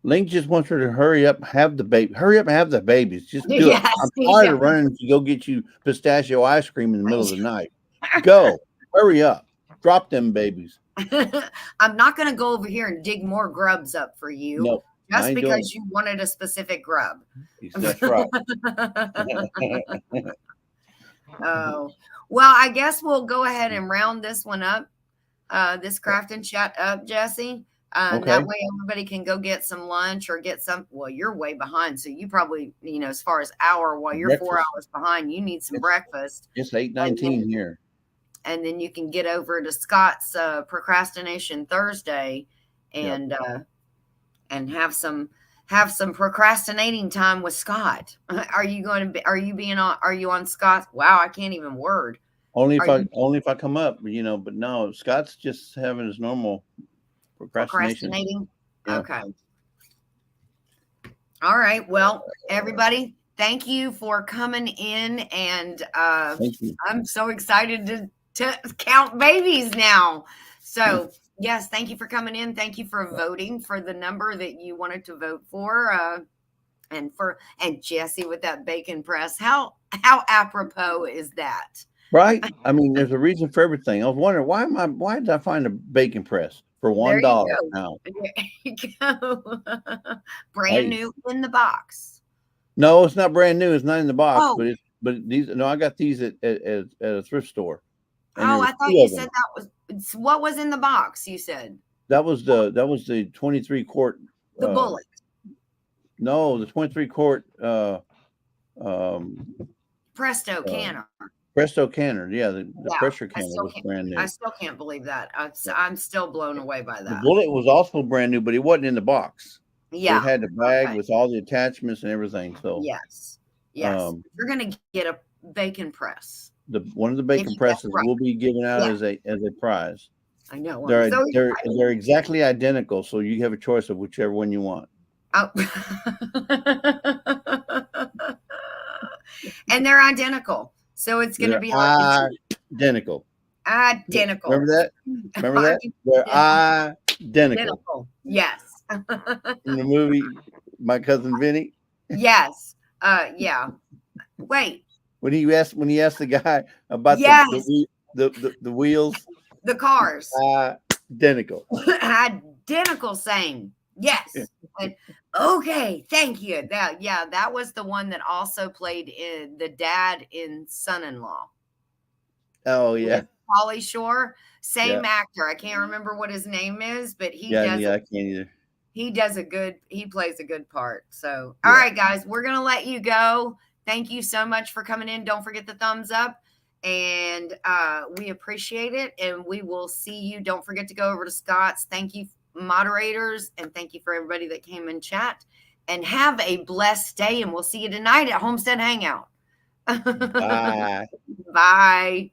Link just wants her to hurry up, have the babies. Just do it. I'm tired of running to go get you pistachio ice cream in the middle of the night. Go, hurry up, drop them babies. I'm not going to go over here and dig more grubs up for you. Nope. Just because you wanted a specific grub. That's right. Oh, well, I guess we'll go ahead and round this one up, this craft and chat up, Jesse. Okay. That way everybody can go get some lunch or get some. Well, you're way behind, so you probably, as far as while you're breakfast. 4 hours behind, you need some breakfast. It's 8:19 here. And then you can get over to Scott's Procrastination Thursday and have some procrastinating time with Scott. Are you on Scott's? Wow, I can't even word. Only if I come up, but no, Scott's just having his normal procrastinating. Yeah. Okay. All right. Well, everybody, thank you for coming in, and Thank you. I'm so excited to count babies now. So yes, thank you for coming in. Thank you for voting for the number that you wanted to vote for. And Jesse with that bacon press. How apropos is that? Right? I mean, there's a reason for everything. I was wondering why did I find a bacon press for $1 now? There you go. Brand new in the box. No, it's not brand new. It's not in the box, but these. No, I got these at a thrift store. And I thought you said that was what was in the box. You said that was the 23 quart. The bullet. No, the 23 quart. Presto canner. Presto canner, yeah, the pressure canner was brand new. I still can't believe that. I'm still blown away by that. The bullet was also brand new, but it wasn't in the box. Yeah, it had the bag with all the attachments and everything. So yes, you're gonna get a bacon press. One of the bacon presses will be given out as a prize. I know. They're exactly identical, so you have a choice of whichever one you want. Oh. And they're identical. So it's going to be identical. Identical. Remember that? They're identical. Yes. In the movie, My Cousin Vinny. Yes. Yeah. Wait. When he asked the guy about the wheels, the cars. Identical. Identical. Same. Yes. Okay, thank you. That was the one that also played in the dad in Son-in-Law. Oh yeah, Pauly Shore, same actor. I can't remember what his name is, but he does. Yeah, I can't either. He plays a good part. So, all right, guys, we're gonna let you go. Thank you so much for coming in. Don't forget the thumbs up, and we appreciate it. And we will see you. Don't forget to go over to Scott's. Thank you, moderators, and thank you for everybody that came in chat, and have a blessed day, and we'll see you tonight at Homestead Hangout. Bye. Bye.